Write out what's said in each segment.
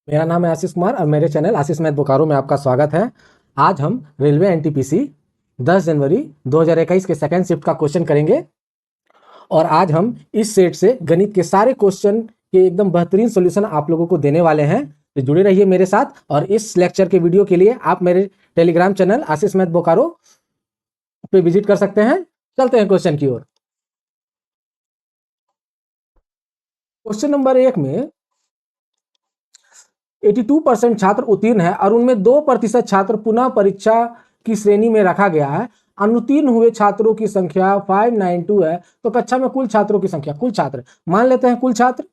मेरा नाम है आशीष कुमार और मेरे चैनल आशीष मैथ बोकारो में आपका स्वागत है। आज हम रेलवे एनटीपीसी 10 जनवरी 2021 के सेकंड शिफ्ट का क्वेश्चन करेंगे और आज हम इस सेट से गणित के सारे क्वेश्चन के एकदम बेहतरीन सॉल्यूशन आप लोगों को देने वाले हैं। तो जुड़े रहिए मेरे साथ और इस लेक्चर के वीडियो के लिए आप मेरे टेलीग्राम चैनल आशीष मैथ बोकारो पे विजिट कर सकते हैं। चलते हैं क्वेश्चन की ओर। क्वेश्चन नंबर 1 में 82% छात्र उत्तीर्ण है और उनमें 2% छात्र पुनः परीक्षा की श्रेणी में रखा गया है। अनुत्तीर्ण हुए छात्रों की संख्या 592 है। तो कक्षा में कुल छात्रों की संख्या, कुल छात्र मान लेते हैं, कुल छात्र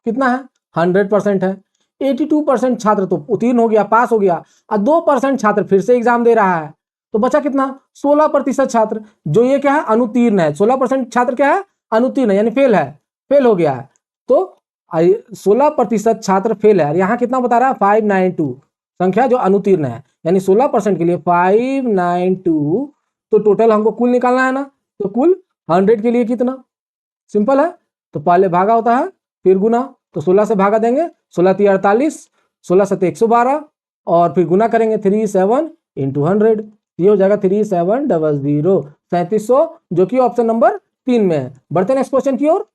कितना है? 100% है। 82% छात्र तो उत्तीर्ण हो गया, पास हो गया, और 2% छात्र फिर से एग्जाम दे रहा है। तो बचा कितना? 16% छात्र, जो ये क्या है? अनुत्तीर्ण है। 16% छात्र क्या है? अनुत्तीर्ण है, यानी फेल है, फेल हो गया है। तो 16% छात्र फेल है। यहाँ कितना बता रहा है? 592 संख्या जो अनुत्तीर्ण है, यानी 16% के लिए 592। तो टोटल हमको कुल निकालना है ना, तो कुल 100 के लिए कितना? सिंपल है। तो पहले भागा होता है फिर गुना, तो 16 से भागा देंगे, 16 3 48, 16 7 112 और फिर गुना करेंगे 37 इंटू 100। ये हो जाएगा 3700 3700, जो कि ऑप्शन नंबर 3 में है। बढ़ते नेक्स्ट क्वेश्चन की ओर।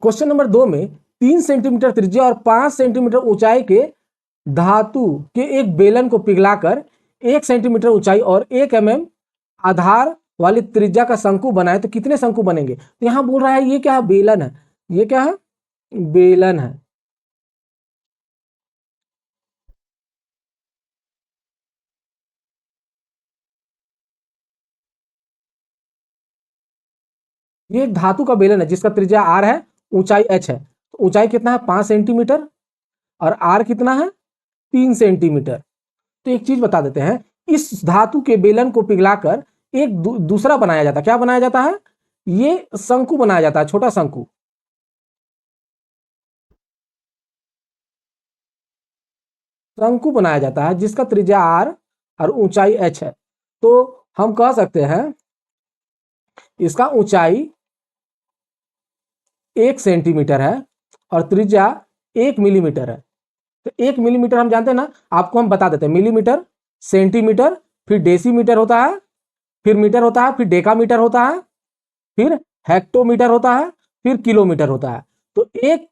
क्वेश्चन नंबर 2 में 3 सेंटीमीटर त्रिज्या और 5 सेंटीमीटर ऊंचाई के धातु के एक बेलन को पिघलाकर 1 सेंटीमीटर ऊंचाई और 1 mm आधार वाली त्रिज्या का शंकु बनाए तो कितने शंकु बनेंगे? तो यहां बोल रहा है ये क्या है? बेलन है। ये क्या है? बेलन है। ये एक धातु का बेलन है जिसका त्रिज्या आर है, ऊंचाई एच है। तो ऊंचाई कितना है? 5 सेंटीमीटर और आर कितना है? 3 सेंटीमीटर। तो एक चीज बता देते हैं, इस धातु के बेलन को पिघलाकर एक दूसरा बनाया जाता है। क्या बनाया जाता है? ये शंकु बनाया जाता है, छोटा शंकु। शंकु बनाया जाता है जिसका त्रिज्या आर और ऊंचाई एच है। तो हम कह सकते हैं इसका ऊंचाई 1 सेंटीमीटर है और त्रिज्या 1 मिलीमीटर है। तो 1 मिलीमीटर हम जानते हैं ना, आपको हम बता देते हैं। मिलीमीटर, सेंटीमीटर, फिर डेसीमीटर होता है, फिर मीटर होता है, फिर डेकामीटर होता है, फिर हेक्टोमीटर होता है, फिर किलोमीटर होता है। तो 1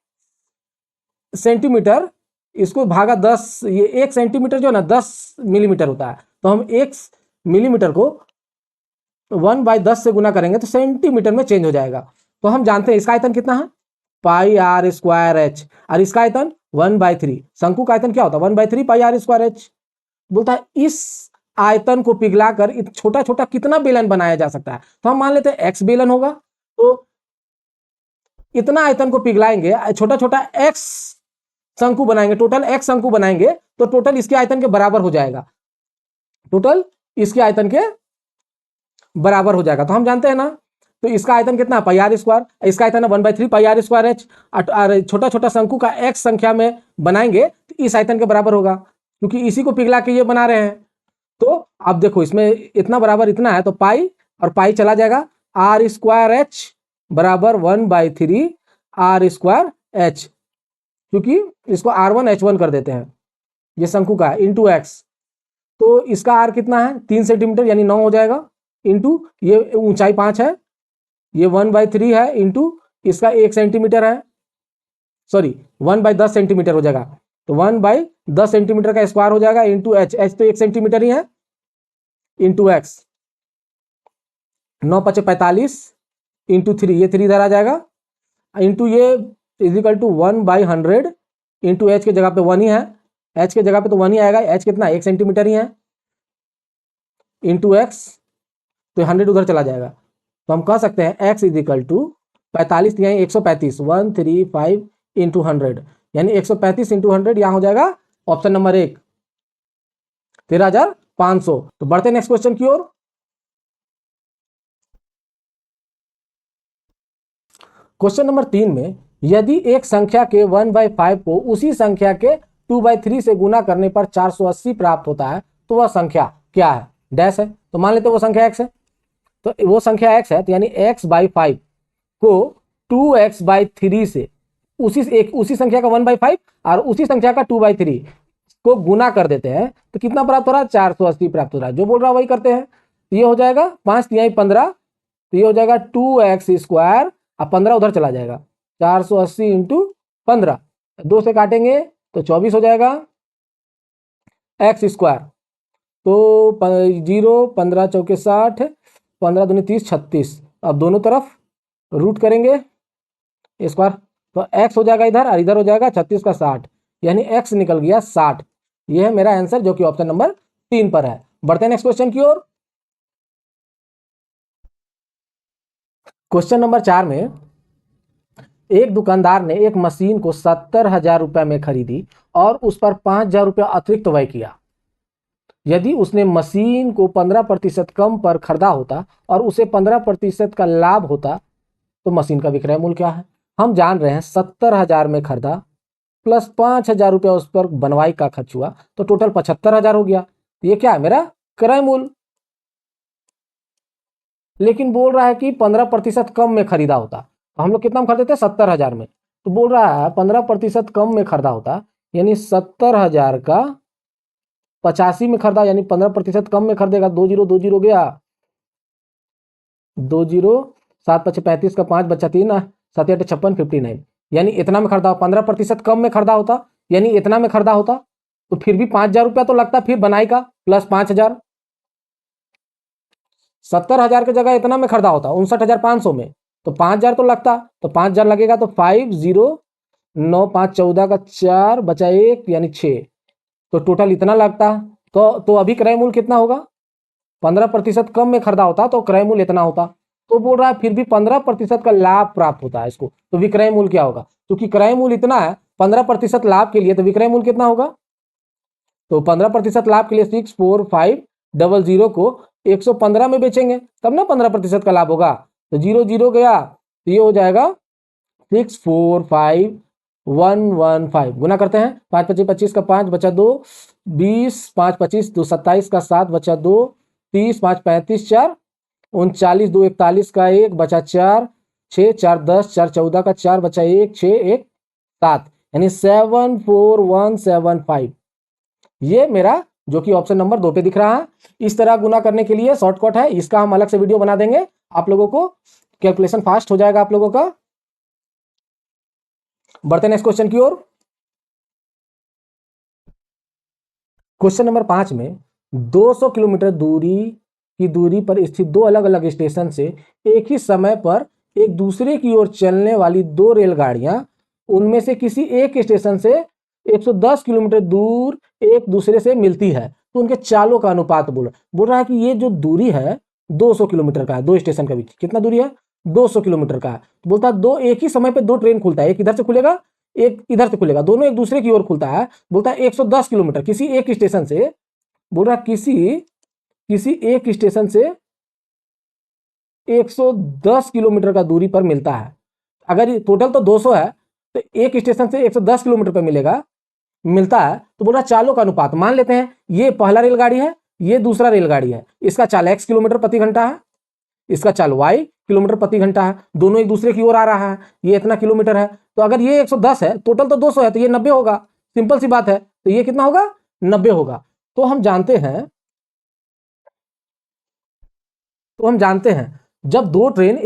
सेंटीमीटर इसको भागा 10, ये 1 सेंटीमीटर जो है ना 10 मिलीमीटर होता है। तो हम 1 मिलीमीटर को 1/10 से गुना करेंगे तो सेंटीमीटर में चेंज हो जाएगा। तो हम जानते हैं इसका आयतन कितना है? पाई आर स्क्वायर एच, और इसका आयतन 1/3। शंकु का आयतन क्या होता है? 1/3 पाई आर स्क्वायर एच। बोलता है इस आयतन को पिघलाकर छोटा छोटा कितना बेलन बनाया जा सकता है? तो हम मान लेते हैं एक्स बेलन होगा। तो इतना आयतन को पिघलाएंगे, छोटा छोटा एक्स शंकु बनाएंगे, टोटल एक्स शंकु बनाएंगे, तो टोटल इसके आयतन के बराबर हो जाएगा। टोटल इसके आयतन के बराबर हो जाएगा। तो हम जानते हैं ना, तो इसका आयतन कितना? पाई आर स्क्वायर, इसका आयतन है 1/3 पाई आर स्क्वायर एच। छोटा छोटा शंकु का एक्स संख्या में बनाएंगे तो इस आयतन के बराबर होगा, क्योंकि इसी को पिघला के ये बना रहे हैं। तो अब देखो इसमें इतना बराबर इतना है, तो पाई और पाई चला जाएगा, आर स्क्वायर एच बराबर 1/3 आर स्क्वायर एच, क्योंकि इसको R1 H1 कर देते हैं, ये शंकु का इंटू एक्स। तो इसका आर कितना है? 3 सेंटीमीटर, यानी 9 हो जाएगा, इंटू ये ऊंचाई 5 है, ये 1/3 है, इंटू इसका 1 सेंटीमीटर है, सॉरी 1/10 सेंटीमीटर हो जाएगा। तो 1/10 सेंटीमीटर का स्क्वायर हो जाएगा, इंटू एच, एच तो 1 सेंटीमीटर ही है, इंटू एक्स। 9 5 45 इंटू 3, ये 3 इधर आ जाएगा, इंटू ये इजिकल टू 1/100, इंटू एच के जगह पे 1 ही है, एच के जगह पे तो 1 ही आएगा, एच कितना? 1 सेंटीमीटर ही है, इंटू एक्स, तो 100 उधर चला जाएगा। तो हम कह सकते हैं एक्स इजिकल टू 45, यानी 135, 135 इंटू 100, यानी 135 इंटू 100, यहां हो जाएगा ऑप्शन नंबर 1, 13,500। तो बढ़ते नेक्स्ट क्वेश्चन की ओर। क्वेश्चन नंबर 3 में यदि एक संख्या के 1/5 को उसी संख्या के 2/3 से गुना करने पर 480 प्राप्त होता है, तो वह संख्या क्या है? डैश है। तो मान लेते वो संख्या x है, तो वो संख्या x है, तो यानी x/5 को 2x/3 से उसी संख्या का 1/5 और उसी संख्या का 2/3 को गुना कर देते हैं तो कितना प्राप्त हो रहा है? 480 प्राप्त हो रहा है। जो बोल रहा है वही करते हैं। तो ये हो जाएगा 5 तिहाई 15, तो ये हो जाएगा 2x² और 15 उधर चला जाएगा। 480 इंटू 15, 2 से काटेंगे तो 24 हो जाएगा x²। तो 0, 15 चौके 60, 15 दूनी 30, 36। अब दोनों तरफ रूट करेंगे स्क्वायर, तो x हो जाएगा इधर और इधर हो जाएगा 36 का 60, यानी x निकल गया 60। यह है मेरा आंसर जो कि ऑप्शन नंबर 3 पर है। बढ़ते हैं नेक्स्ट क्वेश्चन की ओर। क्वेश्चन नंबर 4 में एक दुकानदार ने एक मशीन को 70,000 रुपए में खरीदी और उस पर 5,000 रुपया अतिरिक्त व्यय किया। यदि उसने मशीन को 15% कम पर खरीदा होता और उसे 15% का लाभ होता तो मशीन का विक्रय मूल्य क्या है? हम जान रहे हैं 70,000 में खरीदा प्लस 5,000 रुपया उस पर बनवाई का खर्च हुआ तो टोटल 75,000 हो गया। ये क्या है? मेरा क्रय मूल्य। लेकिन बोल रहा है कि 15% कम में खरीदा होता, तो हम लोग कितना में खरीदे थे? 70,000 में। तो बोल रहा है 15% कम में खरीदा होता, यानी 70,000 का 85 में खरीदा, यानी 15% कम में खरीदेगा। 20 गया, 20 7 5 35 का 5 बचा 3, 7 8 56 59, यानी इतना में खरीदा। 15% कम में खरीदा होता यानी इतना में खरीदा होता तो फिर भी 5,000 रुपया तो लगता, फिर बनाई का प्लस 5,000। 70,000 की जगह इतना में खरीदा होता 59,500 में, तो 5,000 तो लगता, तो 5,000 लगेगा। तो 5 0 9 5 14 का 4 बचा 1 यानी 6, तो टोटल इतना लगता। तो अभी क्रय मूल्य कितना होगा? 15% कम में खरीदा होता तो क्रय मूल्य इतना होता। तो बोल रहा है फिर भी 15% का लाभ प्राप्त होता है इसको, तो विक्रय मूल्य क्या होगा? क्योंकि क्रय मूल्य इतना है 15% लाभ के लिए, तो विक्रय मूल्य कितना होगा? तो 15% लाभ के लिए 64500 को 115 में बेचेंगे तब ना 15% का लाभ होगा। तो 0 गया, तो ये हो जाएगा 645,115। गुना करते हैं, 5 25 25 का 5 बचा 2, 20 5 25 2 27 का 7 बचा 2, 30 5 35 4 39 2 41 का 1 बचा 4, 6 4 10 4 14 का 4 बचा 1 6 1 7, यानी 74175। ये मेरा जो कि ऑप्शन नंबर 2 पे दिख रहा है। इस तरह गुना करने के लिए शॉर्टकट है, इसका हम अलग से वीडियो बना देंगे आप लोगों को, कैलकुलेशन फास्ट हो जाएगा आप लोगों का। बढ़ते नेक्स्ट क्वेश्चन की ओर। क्वेश्चन नंबर 5 में 200 किलोमीटर दूरी पर स्थित दो अलग अलग स्टेशन से एक ही समय पर एक दूसरे की ओर चलने वाली दो रेलगाड़ियां उनमें से किसी एक स्टेशन से 110 किलोमीटर दूर एक दूसरे से मिलती है, तो उनके चालों का अनुपात बोल रहा है कि ये जो दूरी है 200 किलोमीटर का है, दो स्टेशन के बीच कितना दूरी है? 200 किलोमीटर का है। तो बोलता है दो एक ही समय पे दो ट्रेन खुलता है, एक इधर से खुलेगा एक इधर से खुलेगा, दोनों एक दूसरे की ओर खुलता है। बोलता है 110 किलोमीटर किसी एक स्टेशन से, बोल रहा है किसी एक स्टेशन से 110 किलोमीटर का दूरी पर मिलता है। अगर टोटल तो 200 है तो एक स्टेशन से 110 किलोमीटर पर मिलता है, तो बोल रहा चालों का अनुपात। मान लेते हैं ये पहला रेलगाड़ी है, ये दूसरा रेलगाड़ी है, इसका चाल x किलोमीटर प्रति घंटा है, इसका चाल y किलोमीटर प्रति घंटा है, दोनों एक दूसरे की ओर आ रहा है, ये इतना किलोमीटर है। तो अगर ये 110 है, टोटल तो 200 है, तो ये 90 होगा। सिंपल सी बात है, तो ये कितना होगा? 90 होगा। तो हम जानते हैं जब दो ट्रेन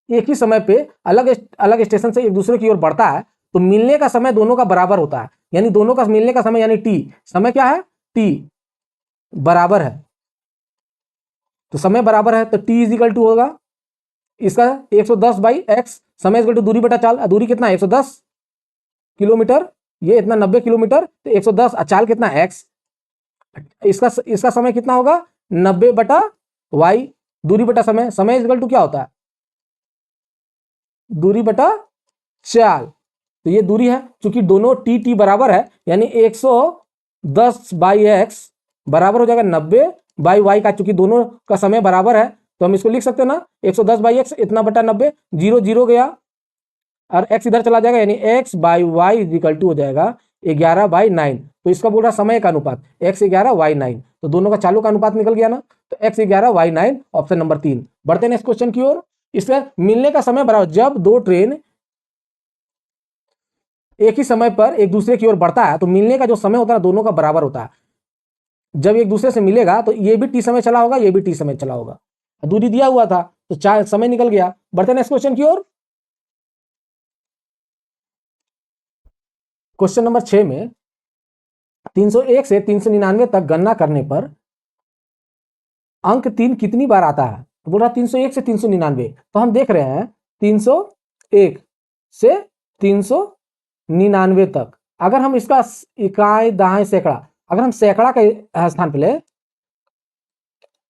एक ही समय पे अलग अलग स्टेशन से एक दूसरे की ओर बढ़ता है तो मिलने का समय दोनों का बराबर होता है, यानी दोनों का मिलने का समय यानी t, समय क्या है? t बराबर है, तो समय बराबर है तो t इज इक्वल टू होगा इसका 110/x, समय इक्वल टू दूरी बटा चाल। दूरी कितना है? 110 किलोमीटर, ये इतना 90 किलोमीटर, तो 110, चाल कितना? x, इसका समय कितना होगा? 90/y, दूरी बटा समय। समय इक्वल टू क्या होता है? दूरी बटा चाल। तो ये दूरी है, क्योंकि दोनों t बराबर है, यानी 110/x बराबर हो जाएगा 90/y का, क्योंकि दोनों का समय बराबर है तो हम इसको लिख सकते हैं ना 110/x इतना बटा 90, 0 गया और x इधर चला जाएगा, यानी x/y इज इक्वल टू हो जाएगा 11/9। तो इसका बोल रहा समय का अनुपात x 11 y 9, तो दोनों का चालों का अनुपात निकल गया ना, तो x 11 y 9 ऑप्शन नंबर 3। बढ़ते हैं नेक्स्ट क्वेश्चन की ओर। इसका मिलने का समय बराबर, जब दो ट्रेन एक ही समय पर एक दूसरे की ओर बढ़ता है तो मिलने का जो समय होता है दोनों का बराबर होता है। जब एक दूसरे से मिलेगा तो ये भी टी समय चला होगा, ये भी टी समय चला होगा, दूरी दिया हुआ था तो चार समय निकल गया। बढ़ते नेक्स्ट क्वेश्चन की ओर। क्वेश्चन नंबर 6 में 301 से 399 तक गणना करने पर अंक 3 कितनी बार आता है? तो बोल रहा 301 से 399, तो हम देख रहे हैं 301 से 399 तक। अगर हम इसका इकाई दहाई सैकड़ा, अगर हम सैकड़ा का स्थान पे ले,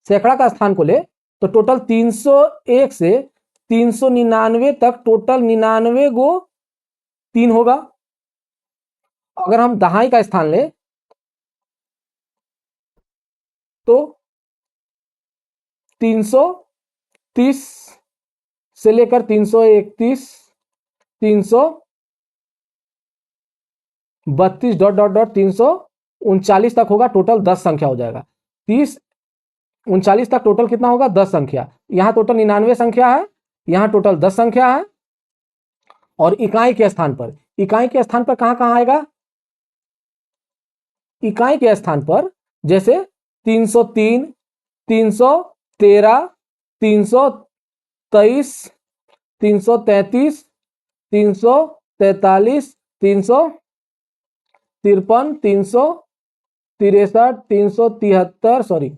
सैकड़ा का स्थान को ले तो टोटल 301 से 399 तक टोटल 99 गो 3 होगा। अगर हम दहाई का स्थान ले तो 330 से लेकर 331, 332 डॉट डॉट डॉट 339 तक होगा। टोटल 10 संख्या हो जाएगा। 30 39 तक टोटल कितना होगा? 10 संख्या। यहां टोटल 99 संख्या है, यहां टोटल 10 संख्या है। और इकाई के स्थान पर, इकाई के स्थान पर कहां कहां आएगा? इकाई के स्थान पर जैसे 303, 313, 323, 333, 343, 353, 363, 373, सॉरी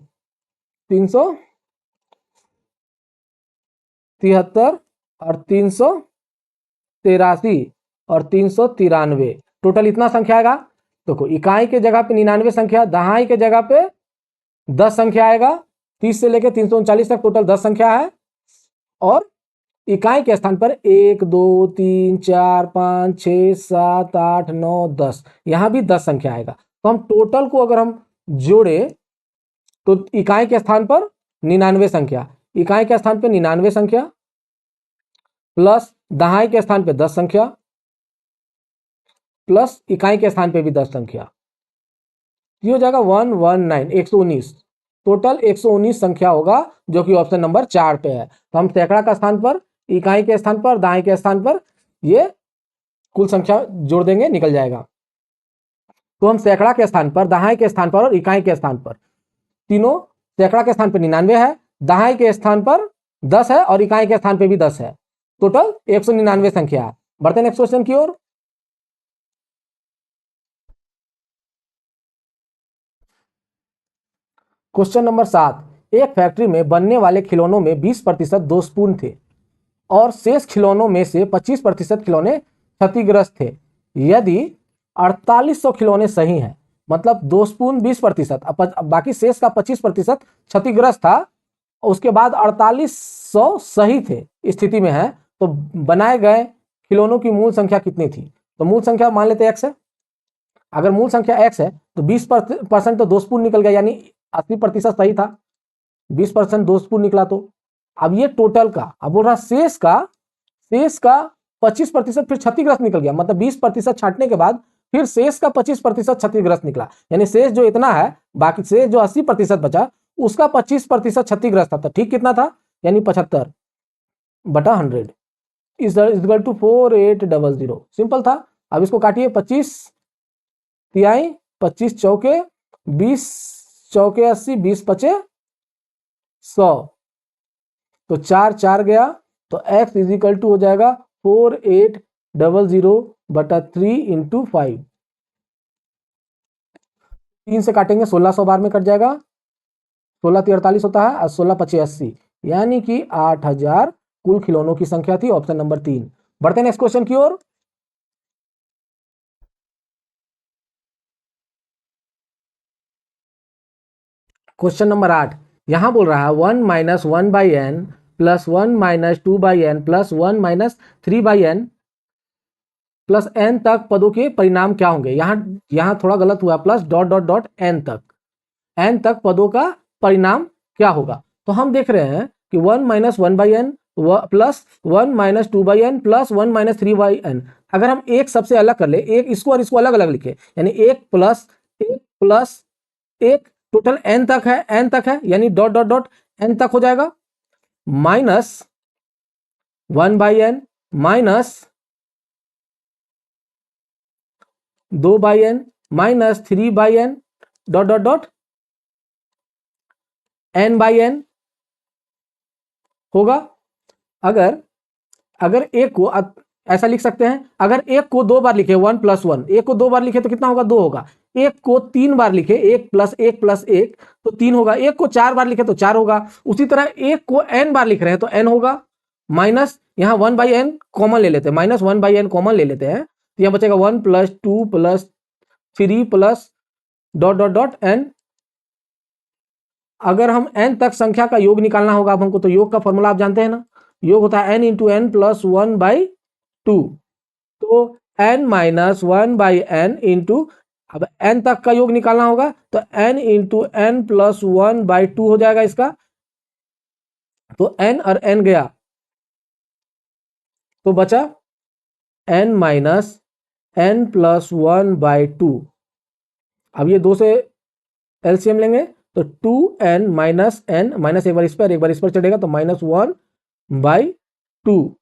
373 और 383 और 393, टोटल इतना संख्या आएगा। देखो इकाई के जगह पे 99 संख्या, दहाई के जगह पे 10 संख्या आएगा। 30 से लेकर 339 तक टोटल 10 संख्या है। और इकाई के स्थान पर 1 2 3 4 5 6 7 8 9 10, यहां भी 10 संख्या आएगा। तो हम टोटल को अगर हम जोड़े तो इकाई के स्थान पर 99 संख्या, इकाई के स्थान पर 99 संख्या प्लस दहाई के स्थान पर 10 संख्या प्लस इकाई के स्थान पे भी 10 संख्या, ये हो जाएगा 119, 119। टोटल 119 संख्या होगा जो कि ऑप्शन नंबर 4 पे है। तो हम सैकड़ा का स्थान पर, इकाई के स्थान पर, दहाई के स्थान पर ये कुल संख्या जोड़ देंगे, निकल जाएगा। तो हम सैकड़ा के स्थान पर, दहाई के स्थान पर और इकाई के स्थान पर, तीनों सैकड़ा के स्थान पर 99 है, दहाई के स्थान पर 10 है और इकाई के स्थान पर भी 10 है। टोटल 199 संख्या है। बढ़ते नेक्स्ट क्वेश्चन की ओर। क्वेश्चन नंबर 7, एक फैक्ट्री में बनने वाले खिलौनों में 20% दोषपूर्ण थे और शेष खिलौनों में से 25% खिलौने क्षतिग्रस्त थे। यदि 4800 खिलौने सही हैं, मतलब दोषपूर्ण 20%, बाकी शेष का 25% क्षतिग्रस्त था, उसके बाद 4800 सही थे स्थिति में है, तो बनाए गए खिलौनों की मूल संख्या कितनी थी? तो मूल संख्या मान लेते x है। अगर मूल संख्या x है तो 20% तो दोषपूर्ण निकल गया, यानी 80% सही था, 20% दोषपूर्ण निकला। तो अब ये टोटल का, अब बोल रहा शेष का 25% फिर क्षतिग्रस्त निकल गया, मतलब 20% छांटने के बाद फिर शेष का 25% क्षतिग्रस्त निकला, यानी शेष जो इतना है, बाकी शेष जो 80% बचा उसका 25% क्षतिग्रस्त था। तो ठीक कितना था? यानी 75/100 इज इक्वल टू 4800। सिंपल था। अब इसको काटिए, 25 तिहाई, 25 चौके 20 चौके 80, 20 पचे 100, तो 4 4 गया, तो x इज इक्वल टू हो जाएगा 4800/3 इंटू 5। 3 से काटेंगे 1600 बार में कट जाएगा, 16 3 48 होता है और 16 5 80, यानी कि 8000 कुल खिलौनों की संख्या थी। Option number 3। बढ़ते हैं नेक्स्ट क्वेश्चन की ओर। क्वेश्चन नंबर 8, यहां बोल रहा है 1 - 1/n plus 1 - 2/n plus 1 - 3/n plus n तक पदों के परिणाम क्या होंगे? यहां थोड़ा गलत हुआ, plus dot dot dot n तक पदों का परिणाम क्या होगा? तो हम देख रहे हैं कि 1 - 1/n plus 1 - 2/n plus 1 - 3/n। अगर हम एक सबसे अलग कर ले, एक इसको और इसको अलग अलग लिखे, यानी 1 प्लस 1 टोटल n तक है, यानी डॉट डॉट डॉट n तक हो जाएगा, minus 1/n minus 2/n minus 3/n dot dot dot n/n होगा। अगर अगर एक को ऐसा लिख सकते हैं, अगर एक को 2 बार लिखे 1 + 1, एक को 2 बार लिखे तो कितना होगा, 2 होगा। एक को 3 बार लिखे 1 + 1 + 1 तो 3 होगा। एक को 4 बार लिखे तो 4 होगा। उसी तरह एक को n बार लिख रहे हैं तो n होगा। माइनस यहाँ 1/n कॉमन ले लेते हैं, -1/n कॉमन ले लेते हैं तो यहाँ बचेगा 1 + 2 + 3 + डॉट डॉट डॉट n। अगर हम n तक संख्या का योग निकालना होगा अब हमको, तो योग का फॉर्मूला आप जानते हैं ना, योग होता है n × n + 1/2। तो n - 1/n इंटू, अब n तक का योग निकालना होगा तो n × n + 1/2 हो जाएगा इसका। तो n और n गया तो बचा n - n + 1/2। अब ये 2 से एलसीएम लेंगे तो 2n - n माइनस एक बार इस पर चढ़ेगा तो -1/2।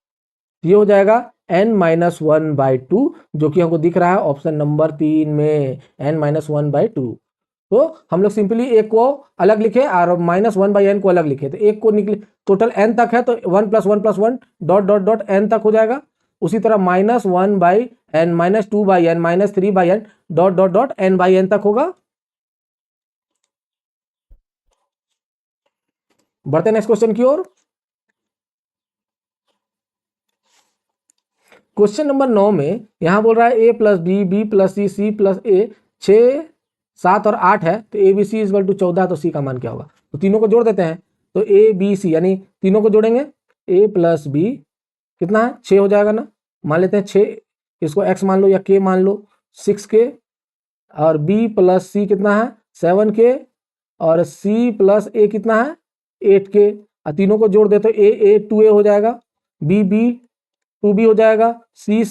ये हो जाएगा n - 1/2, जो कि हमको दिख रहा है ऑप्शन नंबर 3 में, n - 1/2। तो हम लोग सिंपली एक को अलग लिखे और -1/n को अलग लिखे, तो एक को निकले टोटल n तक है तो 1 + 1 + 1 डॉट डॉट डॉट n तक हो जाएगा। उसी तरह -1/n -2/n -3/n dot dot dot n/n तक होगा। बढ़ते नेक्स्ट क्वेश्चन की ओर। क्वेश्चन नंबर 9 में यहां बोल रहा है a + b b + c c + a 6 7 और 8 है तो a b c = 14, तो c का मान क्या होगा। तो तीनों को जोड़ देते हैं तो a b c यानी तीनों को जोड़ेंगे, a + b कितना है 6 हो जाएगा ना, मान लेते हैं 6, इसको x मान लो या k मान लो 6k, और b + c कितना है 7k, और c + a कितना है 8k। तीनों को जोड़ दे तो a 2a हो जाएगा, b 2b हो जाएगा, c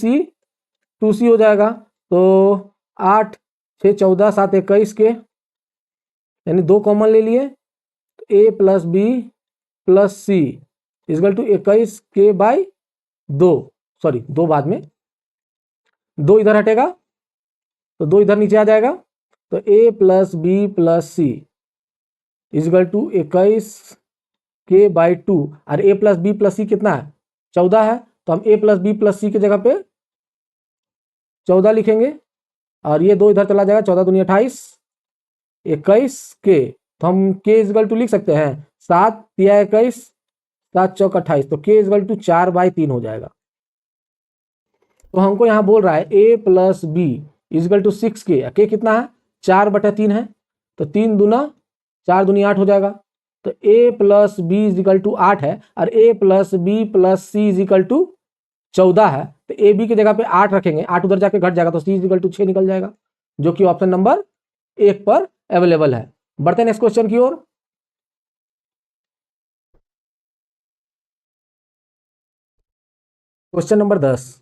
2c हो जाएगा। तो 8 6 14 7 21 के, यानी 2 कॉमन ले लिए तो a + b + c = 21k/2, sorry 2 बाद में, 2 इधर हटेगा तो 2 इधर नीचे आ जाएगा तो a + b + c = 21k/2, और a + b + c कितना है 14 है, तो हम a + b + c की जगह पे 14 लिखेंगे, और ये 2 इधर चला जाएगा, 14 दूनी 28 21k, तो हम k = लिख सकते हैं 7 × 21 7 × 28, तो k = 4/3 हो जाएगा। तो हमको यहाँ बोल रहा है a + b = 6k, k कितना है 4/3 है, तो 3 दूना 4 दूनी 8 हो जाएगा। तो a + b = 8 है, और a + b + c = 14 है, तो ए बी की जगह पे 8 रखेंगे, 8 उधर जाके घट जाएगा तो c = 6 निकल जाएगा, जो कि ऑप्शन नंबर 1 पर अवेलेबल है। बढ़ते हैं नेक्स्ट क्वेश्चन की ओर। क्वेश्चन नंबर 10,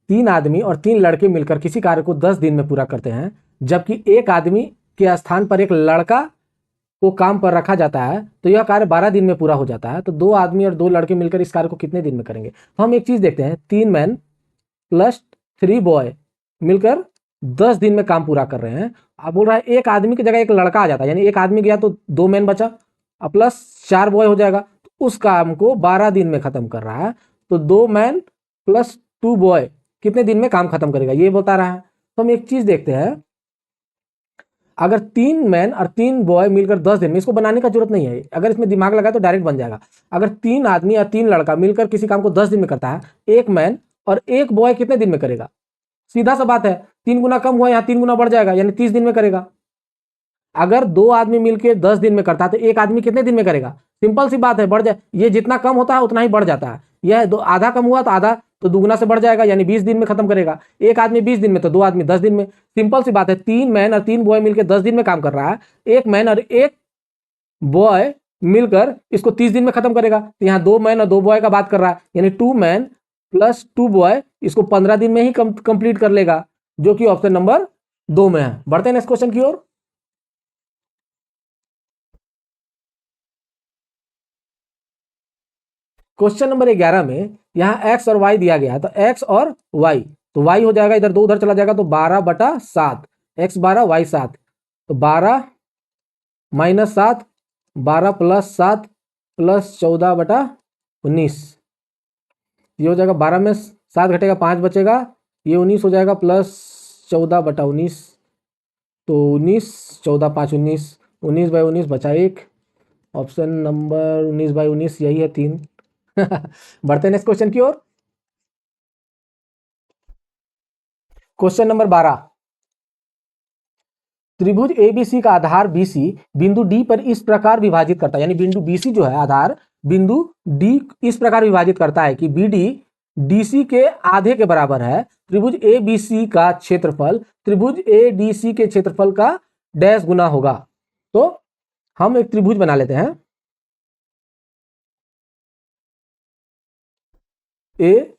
3 आदमी और 3 लड़के मिलकर किसी कार्य को 10 दिन में पूरा करते हैं, जबकि एक आदमी के स्थान पर एक लड़का को काम पर रखा जाता है, तो यह कार्य 12 दिन में पूरा हो जाता है। तो 2 आदमी और 2 लड़के मिलकर इस कार्य को कितने दिन में करेंगे। तो हम एक चीज देखते हैं, 3 मैन + 3 बॉय मिलकर 10 दिन में काम पूरा कर रहे हैं। अब बोल रहा है एक आदमी की जगह एक लड़का आ जाता है, यानी एक आदमी गया तो 2 मैन बचा और प्लस 4 बॉय हो जाएगा, तो उस काम को 12 दिन में खत्म कर रहा है। तो 2 मैन + 2 बॉय कितने दिन में काम खत्म करेगा ये बता रहा है। तो हम एक चीज देखते हैं, अगर 3 मैन और 3 बॉय मिलकर 10 दिन में, इसको बनाने का जरूरत नहीं है, अगर इसमें दिमाग लगाए तो डायरेक्ट बन जाएगा। अगर 3 आदमी या 3 लड़का मिलकर किसी काम को 10 दिन में करता है, एक मैन और एक बॉय कितने दिन में करेगा, सीधा सा बात है, 3 गुना कम हुआ, यहाँ 3 गुना बढ़ जाएगा, यानी 30 दिन में करेगा। अगर 2 आदमी मिलकर 10 दिन में करता है तो एक आदमी कितने दिन में करेगा, सिंपल सी बात है, बढ़ जाए, ये जितना कम होता है उतना ही बढ़ जाता है। यह आधा कम हुआ तो आधा तो दुगुना से बढ़ जाएगा, यानी 20 दिन में खत्म करेगा। एक आदमी 20 दिन में तो 2 आदमी 10 दिन में, सिंपल सी बात है। 3 मैन और 3 बॉय मिलकर 10 दिन में काम कर रहा है, एक मैन और एक बॉय मिलकर इसको 30 दिन में खत्म करेगा। तो यहाँ 2 मैन और 2 बॉय का बात कर रहा है, यानी 2 मैन + 2 बॉय इसको 15 दिन में ही कंप्लीट कर लेगा, जो कि ऑप्शन नंबर 2 में है। बढ़ते हैं नेक्स्ट क्वेश्चन की ओर। क्वेश्चन नंबर 11 में यहाँ x और y दिया गया है, तो x और y, तो y हो जाएगा इधर 2 उधर चला जाएगा, तो 12/7, x 12 y 7, तो 12 - 7, 12 + 7 + 14/19, ये हो जाएगा 12 में 7 घटेगा 5 बचेगा, ये 19 हो जाएगा प्लस 14/19, तो 19, 14 5 19, 19/19 बचा 1, ऑप्शन नंबर 19/19 यही है 3। बढ़ते हैं नेक्स्ट क्वेश्चन की ओर। क्वेश्चन नंबर 12, त्रिभुज एबीसी का आधार बीसी बिंदु डी पर इस प्रकार विभाजित करता है, यानी बिंदु बीसी जो है आधार बिंदु डी इस प्रकार विभाजित करता है कि बीडी डीसी के आधे के बराबर है। त्रिभुज एबीसी का क्षेत्रफल त्रिभुज एडीसी के क्षेत्रफल का डैश गुना होगा। तो हम एक त्रिभुज बना लेते हैं, ए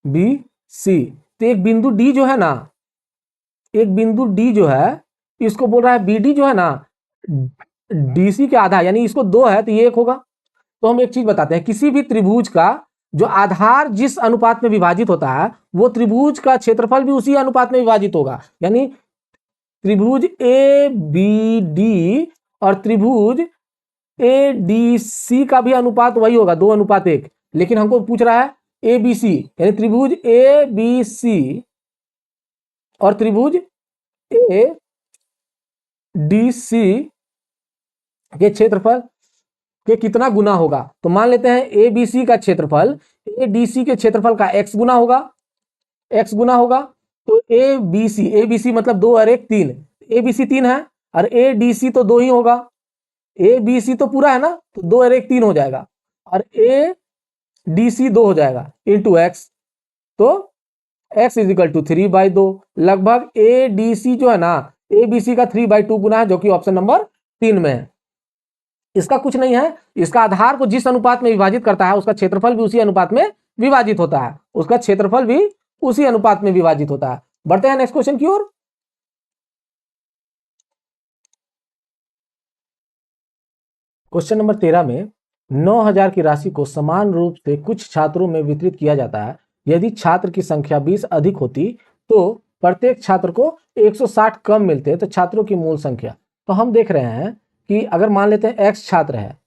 बी सी, तो एक बिंदु डी जो है ना, एक बिंदु डी जो है इसको बोल रहा है बीडी जो है ना डीसी के आधा, यानी इसको 2 है तो ये 1 होगा। तो हम एक चीज बताते हैं, किसी भी त्रिभुज का जो आधार जिस अनुपात में विभाजित होता है वो त्रिभुज का क्षेत्रफल भी उसी अनुपात में विभाजित होगा, यानी त्रिभुज ए बी डी और त्रिभुज ए डी सी का भी अनुपात वही होगा 2:1। लेकिन हमको पूछ रहा है ए बी सी, यानी त्रिभुज ए बी सी और त्रिभुज ए डी सी के क्षेत्रफल के कितना गुना होगा। तो मान लेते हैं ए बी सी का क्षेत्रफल ए डी सी के क्षेत्रफल का x गुना होगा, x गुना होगा। तो ए बी सी मतलब 2 और 1 3, ए बी सी 3 है और ए डी सी तो 2 ही होगा, ए बी सी तो पूरा है ना, तो 2 और 1 3 हो जाएगा और ए डी सी 2 हो जाएगा इंटू एक्स, तो x = 3/2, लगभग ए डी सी जो है ना ए बी सी का 3/2 गुना है, जो कि ऑप्शन नंबर 3 में है। इसका कुछ नहीं है, इसका आधार को जिस अनुपात में विभाजित करता है उसका क्षेत्रफल भी उसी अनुपात में विभाजित होता है, उसका क्षेत्रफल भी उसी अनुपात में विभाजित होता है। बढ़ते हैं नेक्स्ट क्वेश्चन की ओर। क्वेश्चन नंबर 13 में 9,000 की राशि को समान रूप से कुछ छात्रों में वितरित किया जाता है। यदि छात्र की संख्या 20 अधिक होती तो प्रत्येक छात्र को 160 कम मिलते, तो छात्रों की मूल संख्या। तो हम देख रहे हैं कि अगर मान लेते हैं x छात्र है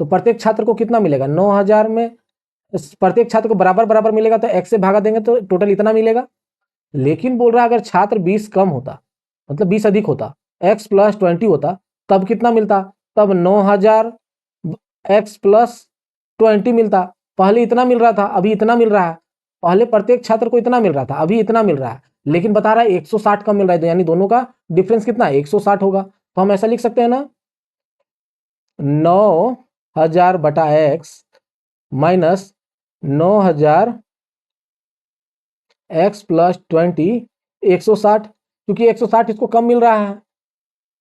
तो प्रत्येक छात्र को कितना मिलेगा, 9,000 में प्रत्येक छात्र को बराबर बराबर मिलेगा, तो x से भागा देंगे तो टोटल इतना मिलेगा। लेकिन बोल रहा है अगर छात्र 20 कम होता, मतलब 20 अधिक होता, x + 20 होता, तब कितना मिलता, तब 9,000 x + 20 मिलता। पहले इतना मिल रहा था, अभी इतना मिल रहा है, पहले प्रत्येक छात्र को इतना मिल रहा था, अभी इतना मिल रहा है, लेकिन बता रहा है 160 कम मिल रहा है, तो यानी दोनों का डिफरेंस कितना है, 160 होगा। तो हम ऐसा लिख सकते हैं ना, 9,000/x माइनस 9,000 x + 20 160, क्योंकि 160 इसको कम मिल रहा है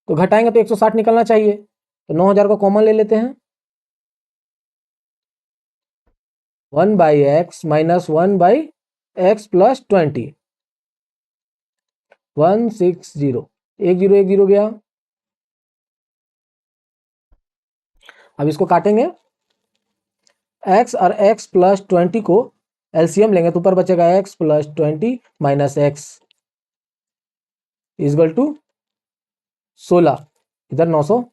तो घटाएंगे तो 160 निकलना चाहिए, तो 9,000 को कॉमन ले लेते हैं, 1/x माइनस 1/x + 20, 160, 1010 गया। अब इसको काटेंगे, x और x + 20 को एलसीएम लेंगे तो ऊपर बचेगा x + 20 माइनस x = 16, इधर 900,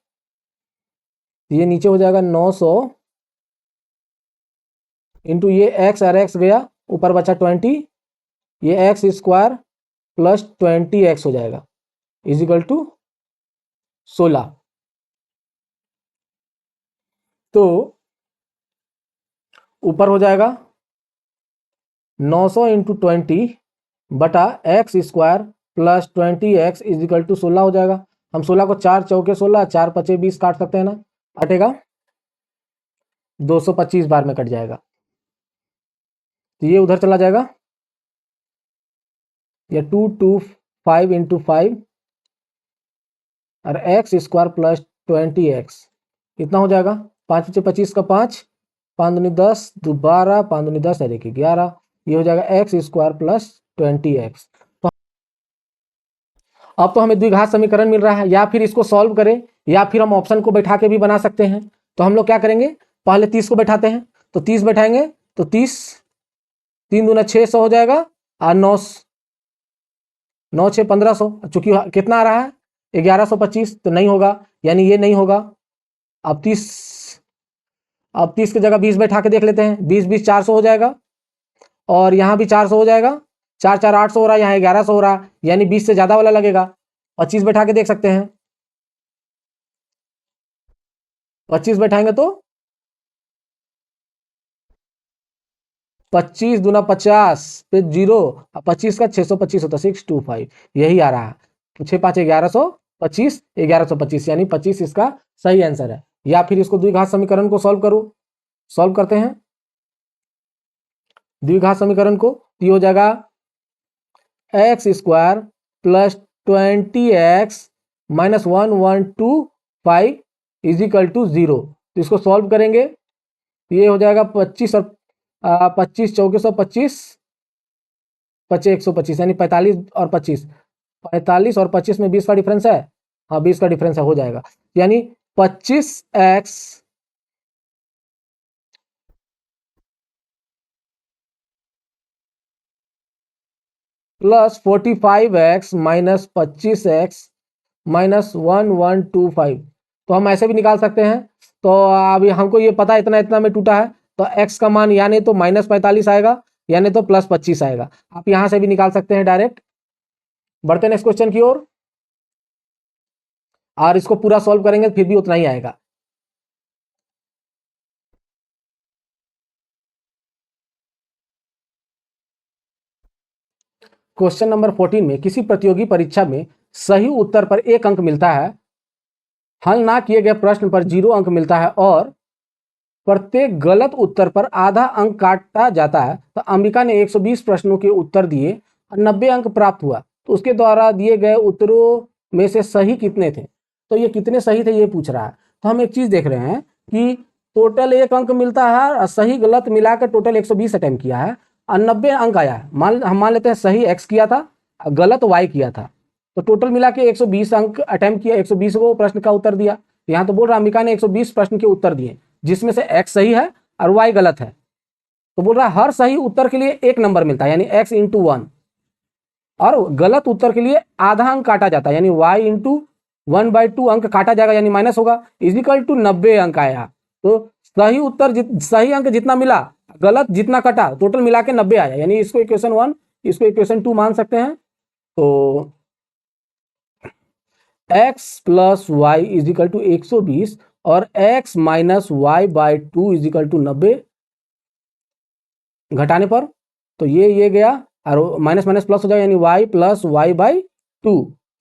ये नीचे हो जाएगा 900 इंटू ये x और x गया, ऊपर बचा 20, ये x² + 20x हो जाएगा = 16। तो ऊपर हो जाएगा 900 × 20 बटा x² + 20x = 16 हो जाएगा। हम 16 को 4 चौके 16, 4 पचे 20 काट सकते हैं ना, कटेगा 225 बार में कट जाएगा, तो ये उधर चला जाएगा, ये 225 × 5 और x² + 20x कितना हो जाएगा, 5 × 25 का 5, 5 दूनी 10, 2 12, 5 दूनी 10 और 1 11, ये हो जाएगा x² + 20x। तो अब तो हमें द्विघात समीकरण मिल रहा है, या फिर इसको सॉल्व करें या फिर हम ऑप्शन को बैठा के भी बना सकते हैं। तो हम लोग क्या करेंगे, पहले 30 को बैठाते हैं, तो 30 बैठाएंगे तो 30, 3 दूना 600 हो जाएगा, और 9 9 6 1500, चूंकि कितना आ रहा है 1125, तो नहीं होगा, यानी ये नहीं होगा। अब 30, अब 30 की जगह 20 बैठा के देख लेते हैं, 20 20 400 हो जाएगा, और यहाँ भी 400 हो जाएगा, 4 4 800 हो रहा है, यहाँ 1100 हो रहा है, यानी 20 से ज़्यादा वाला लगेगा। 25 बैठा के देख सकते हैं, 25 बैठाएंगे तो 25 दूना 50 पे 0, 25 का 625 होता है, 625, यही आ रहा है। तो 6 5 1125, 1125 यानी 25 इसका सही आंसर है। या फिर इसको द्विघात समीकरण को सॉल्व करो, सॉल्व करते हैं द्विघात समीकरण को। ये हो जाएगा x square plus 20x minus 1125 is equal to 0। तो इसको सॉल्व करेंगे, ये हो जाएगा 25 और 25 चौके 125, 25 125 यानी 45 और 25, 45 और 25 में 20 का डिफरेंस है, हाँ 20 का डिफरेंस है, हो जाएगा। यानी 25x plus 45x minus 25x minus 1125, तो हम ऐसे भी निकाल सकते हैं। तो अभी हमको ये पता इतना इतना में टूटा है, तो x का मान यानी तो माइनस 45 आएगा, यानी तो प्लस 25 आएगा। आप यहां से भी निकाल सकते हैं डायरेक्ट। बढ़ते नेक्स्ट क्वेश्चन की ओर, और इसको पूरा सॉल्व करेंगे फिर भी उतना ही आएगा। क्वेश्चन नंबर 14 में किसी प्रतियोगी परीक्षा में सही उत्तर पर 1 अंक मिलता है, हल ना किए गए प्रश्न पर 0 अंक मिलता है, और प्रत्येक गलत उत्तर पर आधा अंक काटा जाता है। तो अंबिका ने 120 प्रश्नों के उत्तर दिए और 90 अंक प्राप्त हुआ, तो उसके द्वारा दिए गए उत्तरों में से सही कितने थे? तो ये कितने सही थे ये पूछ रहा है। तो हम एक चीज देख रहे हैं कि टोटल 1 अंक मिलता है और सही गलत मिलाकर टोटल 120 अटेम्प्ट किया है और 90 अंक आया है। हम मान लेते हैं सही x किया था, गलत y किया था, तो टोटल मिला के 120 अंक अटेम्प्ट किया, 120 को प्रश्न का उत्तर दिया। यहाँ तो बोल रहा अंबिका ने 120 प्रश्न के उत्तर दिए, जिसमें से x सही है और y गलत है। तो बोल रहा है हर सही उत्तर के लिए 1 नंबर मिलता है, यानी x इंटू 1, और गलत उत्तर के लिए आधा अंक काटा जाता है, यानी y इंटू 1/2 अंक काटा जाएगा, यानी माइनस होगा, इजिकल टू 90 अंक आया। तो सही उत्तर सही अंक जितना मिला, गलत जितना कटा, टोटल मिला के 90 आया, यानी इसको इक्वेशन 1, इसको इक्वेशन 2 मान सकते हैं। तो x plus y is equal to 120 और x minus y by 2 is equal to 90, घटाने पर तो ये गया और माइनस माइनस प्लस हो जाएगा, यानी y plus y by 2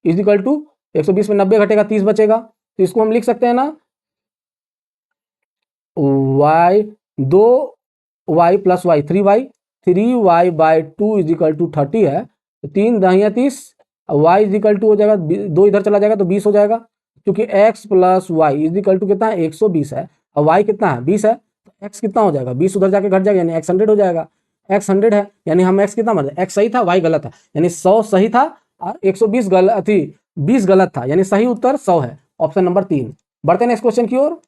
is equal to 120 में 90 घटेगा 30 बचेगा। तो इसको हम लिख सकते हैं ना, y 2y plus y 3y, 3y by 2 is equal to 30 है, तो 3 दहिया 30, y इज इक्वल टू हो जाएगा 2 इधर चला जाएगा तो 20 हो जाएगा, क्योंकि x plus y is equal to कितना है 120 है और y कितना है 20 है, तो x कितना हो जाएगा 20 उधर जाके घट जाएगा, यानी x 100 हो जाएगा। x 100 है, यानी हम x कितना मान, x सही था y गलत है, यानी 100 सही था और 120 गलत थी, 20 गलत था, यानी सही उत्तर 100 है, ऑप्शन नंबर 3। बढ़ते हैं नेक्स्ट क्वेश्चन की ओर।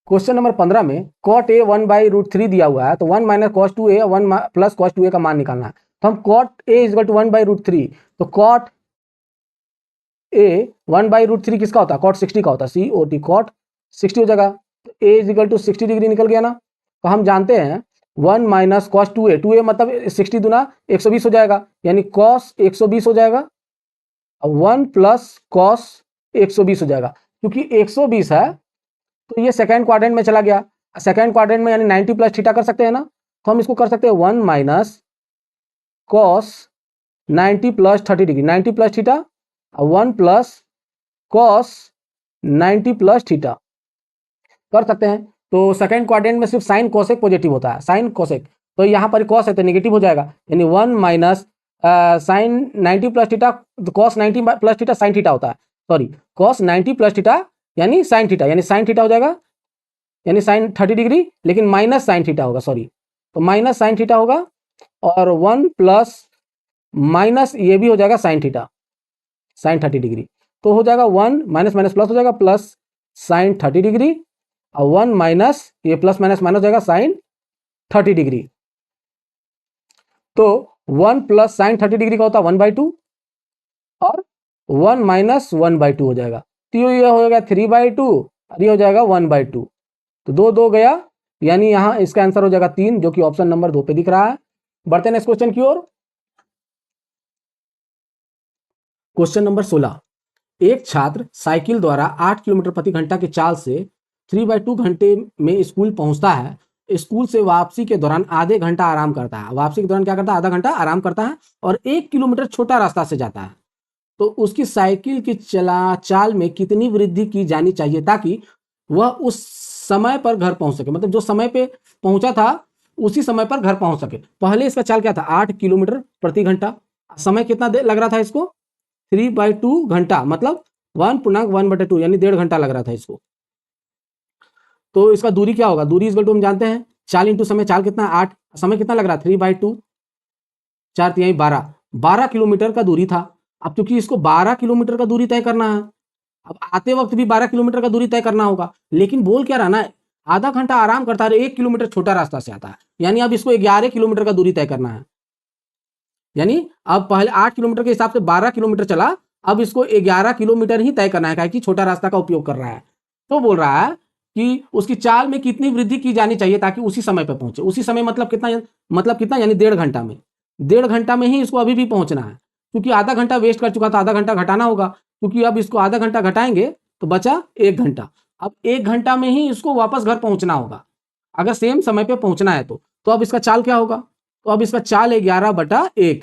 क्वेश्चन नंबर 15 में cot a 1/√3 दिया हुआ है, तो 1 minus cos 2a 1 plus cos 2a का मान निकालना है। तो हम cot a इजल टू 1/√3, तो cot a 1/√3 किसका होता है, cot 60 का होता है, COT cot 60 हो जाएगा, तो a इजल टू 60 डिग्री निकल गया ना। तो हम जानते हैं 1 माइनस कॉस 2a मतलब 60 दुना 120 हो जाएगा, यानी cos 120 हो जाएगा, और 1 प्लस कॉस 120 हो जाएगा। क्योंकि 120 है तो ये सेकंड क्वाड्रेंट में चला गया, सेकंड क्वाड्रेंट में यानी 90 प्लस थीटा कर सकते हैं ना, तो हम इसको कर सकते हैं 1 minus cos 90 plus 30 degree, 90 plus theta, 1 plus cos 90 plus theta कर सकते हैं। तो सेकंड क्वाड्रेंट में सिर्फ साइन कोसेक पॉजिटिव होता है, साइन कोसेक, तो यहाँ पर कॉस है तो नेगेटिव हो जाएगा, यानी 1 minus sine 90 plus theta, cos 90 plus theta sine theta होता है, सॉरी कॉस 90 प्लस थीटा यानी साइन थीटा, यानी साइन थीटा हो जाएगा, यानी साइन 30 डिग्री, लेकिन माइनस साइन थीटा होगा, सॉरी, तो माइनस साइन थीटा होगा, और 1 प्लस माइनस ये भी हो जाएगा साइन थीटा, साइन 30 डिग्री, तो हो जाएगा 1 माइनस माइनस प्लस हो जाएगा प्लस साइन 30 डिग्री, और 1 माइनस ये प्लस माइनस माइनस हो जाएगा साइन 30 डिग्री। तो 1 प्लस साइन 30 डिग्री का होता है 1/2 और 1 माइनस 1/2 हो जाएगा। तो ये हो जाएगा 3/2 और ये हो जाएगा 1/2। तो 2 2 गया, यानी यहां इसका आंसर हो जाएगा 3, जो कि ऑप्शन नंबर 2 पे दिख रहा है। बढ़ते हैं नेक्स्ट क्वेश्चन की ओर। क्वेश्चन नंबर 16, एक छात्र साइकिल द्वारा 8 किलोमीटर प्रति घंटा की चाल से 3/2 घंटे में स्कूल पहुंचता है। स्कूल से वापसी के दौरान आधे घंटा आराम करता है। वापसी के दौरान क्या करता है? आधा घंटा आराम करता है और 1 किलोमीटर छोटा रास्ता से जाता है। तो उसकी साइकिल की चाल में कितनी वृद्धि की जानी चाहिए ताकि वह उस समय पर घर पहुंच सके? मतलब जो समय पे पहुंचा था उसी समय पर घर पहुंच सके। पहले इसका चाल क्या था? 8 किलोमीटर प्रति घंटा। समय कितना देर लग रहा था इसको? 3/2 घंटा, मतलब 1/1/2 यानी 1.5 घंटा लग रहा था इसको। तो इसका दूरी क्या होगा? दूरी इक्वल टू हम जानते हैं चाल इंटू समय। चाल कितना? 8। समय कितना लग रहा है? 3/2, 4 3 12, 12 किलोमीटर का दूरी था। अब क्योंकि इसको 12 किलोमीटर का दूरी तय करना है, अब आते वक्त भी 12 किलोमीटर का दूरी तय करना होगा, लेकिन बोल क्या रहा ना, आधा घंटा आराम करता है, 1 किलोमीटर छोटा रास्ता से आता है, यानी अब इसको 11 किलोमीटर का दूरी तय करना है। यानी अब पहले 8 किलोमीटर के हिसाब से 12 किलोमीटर चला, अब इसको 11 किलोमीटर ही तय करना है, कि छोटा रास्ता का उपयोग कर रहा है। तो बोल रहा है कि उसकी चाल में कितनी वृद्धि की जानी चाहिए ताकि उसी समय पर पहुंचे। उसी समय मतलब कितना? मतलब कितना? यानी 1.5 घंटा में। 1.5 घंटा में ही इसको अभी भी पहुंचना है, क्योंकि आधा घंटा वेस्ट कर चुका था, आधा घंटा घटाना होगा, क्योंकि अब इसको आधा घंटा घटाएंगे तो बचा 1 घंटा। अब 1 घंटा में ही इसको वापस घर पहुंचना होगा, अगर सेम समय पे पहुंचना है तो अब इसका चाल क्या होगा? तो अब इसका चाल 11/1,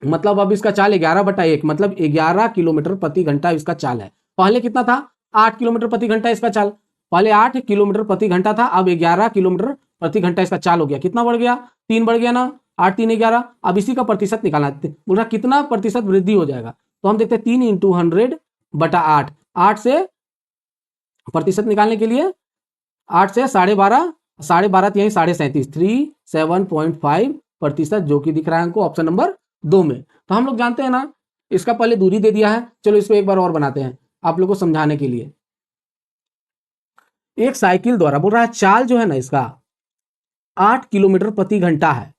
मतलब अब इसका चाल 11/1, मतलब 11 किलोमीटर प्रति घंटा इसका चाल है। पहले कितना था? 8 किलोमीटर प्रति घंटा इसका चाल। पहले 8 किलोमीटर प्रति घंटा था, अब 11 किलोमीटर प्रति घंटा इसका चाल हो गया। कितना बढ़ गया? 3 बढ़ गया ना, 8 3 11। अब इसी का प्रतिशत निकालना है, बोल रहा कितना प्रतिशत वृद्धि हो जाएगा। तो हम देखते हैं 3 × 100/8। 8 से प्रतिशत निकालने के लिए 8 से 12.5, 12.5 यही 37.5, 37.5%, जो कि दिख रहा है हमको ऑप्शन नंबर 2 में। तो हम लोग जानते हैं ना, इसका पहले दूरी दे दिया है, चलो इसको एक बार और बनाते हैं आप लोगों को समझाने के लिए। एक साइकिल द्वारा, बोल रहा है चाल जो है ना इसका 8 किलोमीटर प्रति घंटा है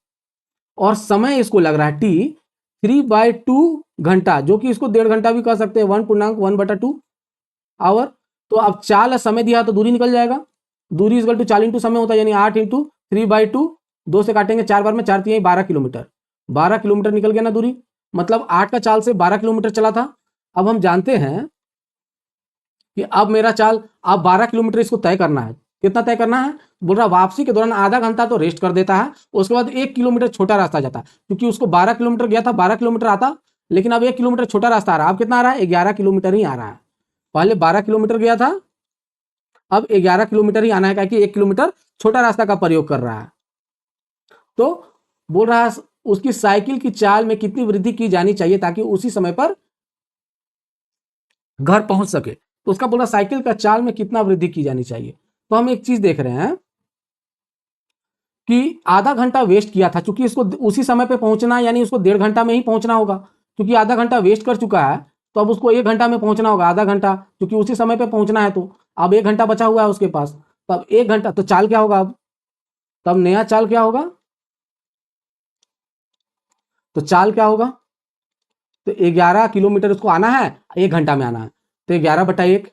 और समय इसको लग रहा है टी 3/2 घंटा, जो कि इसको 1.5 घंटा भी कह सकते हैं, 1/1/2 आवर। तो अब चाल समय दिया तो दूरी निकल जाएगा, दूरी इक्वल टू चाल इंटू समय होता है, यानी 8 × 3/2, 2 से काटेंगे 4 बार में, 4 3 12 किलोमीटर, 12 किलोमीटर निकल गया ना दूरी, मतलब 8 का चाल से 12 किलोमीटर चला था। अब हम जानते हैं कि अब मेरा चाल, अब 12 किलोमीटर इसको तय करना है। कितना तय करना है? बोल रहा वापसी के दौरान आधा घंटा तो रेस्ट कर देता है, उसके बाद 1 किलोमीटर छोटा रास्ता जाता है, क्योंकि उसको 12 किलोमीटर गया था, 12 किलोमीटर आता, लेकिन अब 1 किलोमीटर छोटा रास्ता आ रहा है। अब कितना आ रहा है? 11 किलोमीटर ही आ रहा है। पहले 12 किलोमीटर गया था, अब 11 किलोमीटर ही आना है, क्योंकि 1 किलोमीटर छोटा रास्ता का प्रयोग कर रहा है। तो बोल रहा है उसकी साइकिल की चाल में कितनी वृद्धि की जानी चाहिए ताकि उसी समय पर घर पहुंच सके। तो उसका बोला साइकिल का चाल में कितना वृद्धि की जानी चाहिए। तो हम एक चीज देख रहे हैं कि आधा घंटा वेस्ट किया था, क्योंकि इसको उसी समय पे पहुंचना है, यानी उसको 1.5 घंटा में ही पहुंचना होगा, क्योंकि आधा घंटा वेस्ट कर चुका है, तो अब उसको 1 घंटा में पहुंचना होगा, आधा घंटा, क्योंकि उसी समय पे पहुंचना है। तो अब 1 घंटा बचा हुआ है उसके पास, तो अब 1 घंटा, तो चाल क्या होगा अब? तब नया चाल क्या होगा? तो चाल क्या होगा? तो 11 किलोमीटर उसको आना है, 1 घंटा में आना है, तो 11/1,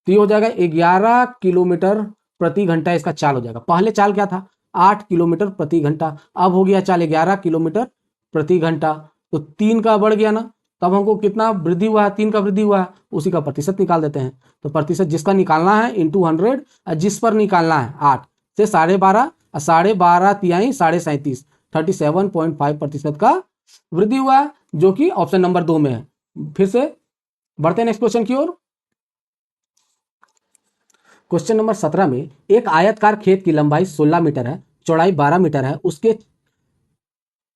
तो ये हो जाएगा 11 किलोमीटर प्रति घंटा इसका चाल हो जाएगा। पहले चाल क्या था? 8 किलोमीटर प्रति घंटा, अब हो गया चाल 11 किलोमीटर प्रति घंटा, तो 3 का बढ़ गया ना, तब हमको कितना वृद्धि हुआ है? 3 का वृद्धि हुआ है, उसी का प्रतिशत निकाल देते हैं। तो प्रतिशत जिसका निकालना है इंटू 100, और जिस पर निकालना है 8 से 12.5, 12.5 तिहाई 37.5, 37.5% का वृद्धि हुआ है, जो कि ऑप्शन नंबर 2 में है। फिर से बढ़ते हैं नेक्स्ट क्वेश्चन की ओर। क्वेश्चन नंबर 17 में एक आयतकार खेत की लंबाई 16 मीटर है, चौड़ाई 12 मीटर है, उसके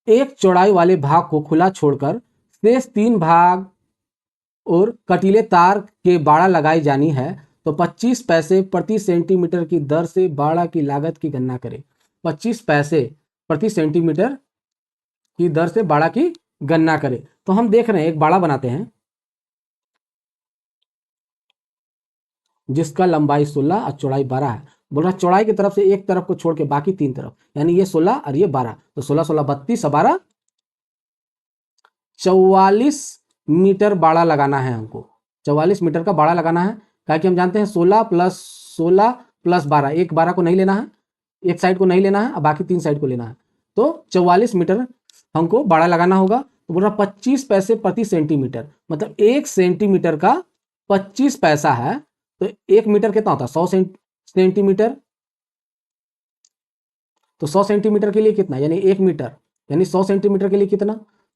एक चौड़ाई वाले भाग को खुला छोड़कर शेष 3 भाग और कटीले तार के बाड़ा लगाई जानी है, तो 25 पैसे प्रति सेंटीमीटर की दर से बाड़ा की लागत की गणना करें। 25 पैसे प्रति सेंटीमीटर की दर से बाड़ा की गणना करें। तो हम देख रहे हैं एक बाड़ा बनाते हैं, जिसका लंबाई 16 और चौड़ाई 12 है। बोल रहा चौड़ाई की तरफ से एक तरफ को छोड़ के बाकी 3 तरफ, यानी ये 16 और ये 12, तो 16 16 32 और 12 44 मीटर बाड़ा लगाना है हमको। 44 मीटर का बाड़ा लगाना है, ताकि हम जानते हैं 16 प्लस 12, एक 12 को नहीं लेना है, एक साइड को नहीं लेना है और बाकी 3 साइड को लेना है, तो 44 मीटर हमको बाड़ा लगाना होगा। तो बोल रहा 25 पैसे प्रति सेंटीमीटर, मतलब 1 सेंटीमीटर का 25 पैसा है। तो 1 मीटर कितना होता है 100 सेंटीमीटर, तो 100 सेंटीमीटर के लिए कितना, यानी 1 मीटर, यानी 100 सेंटीमीटर के लिए कितना,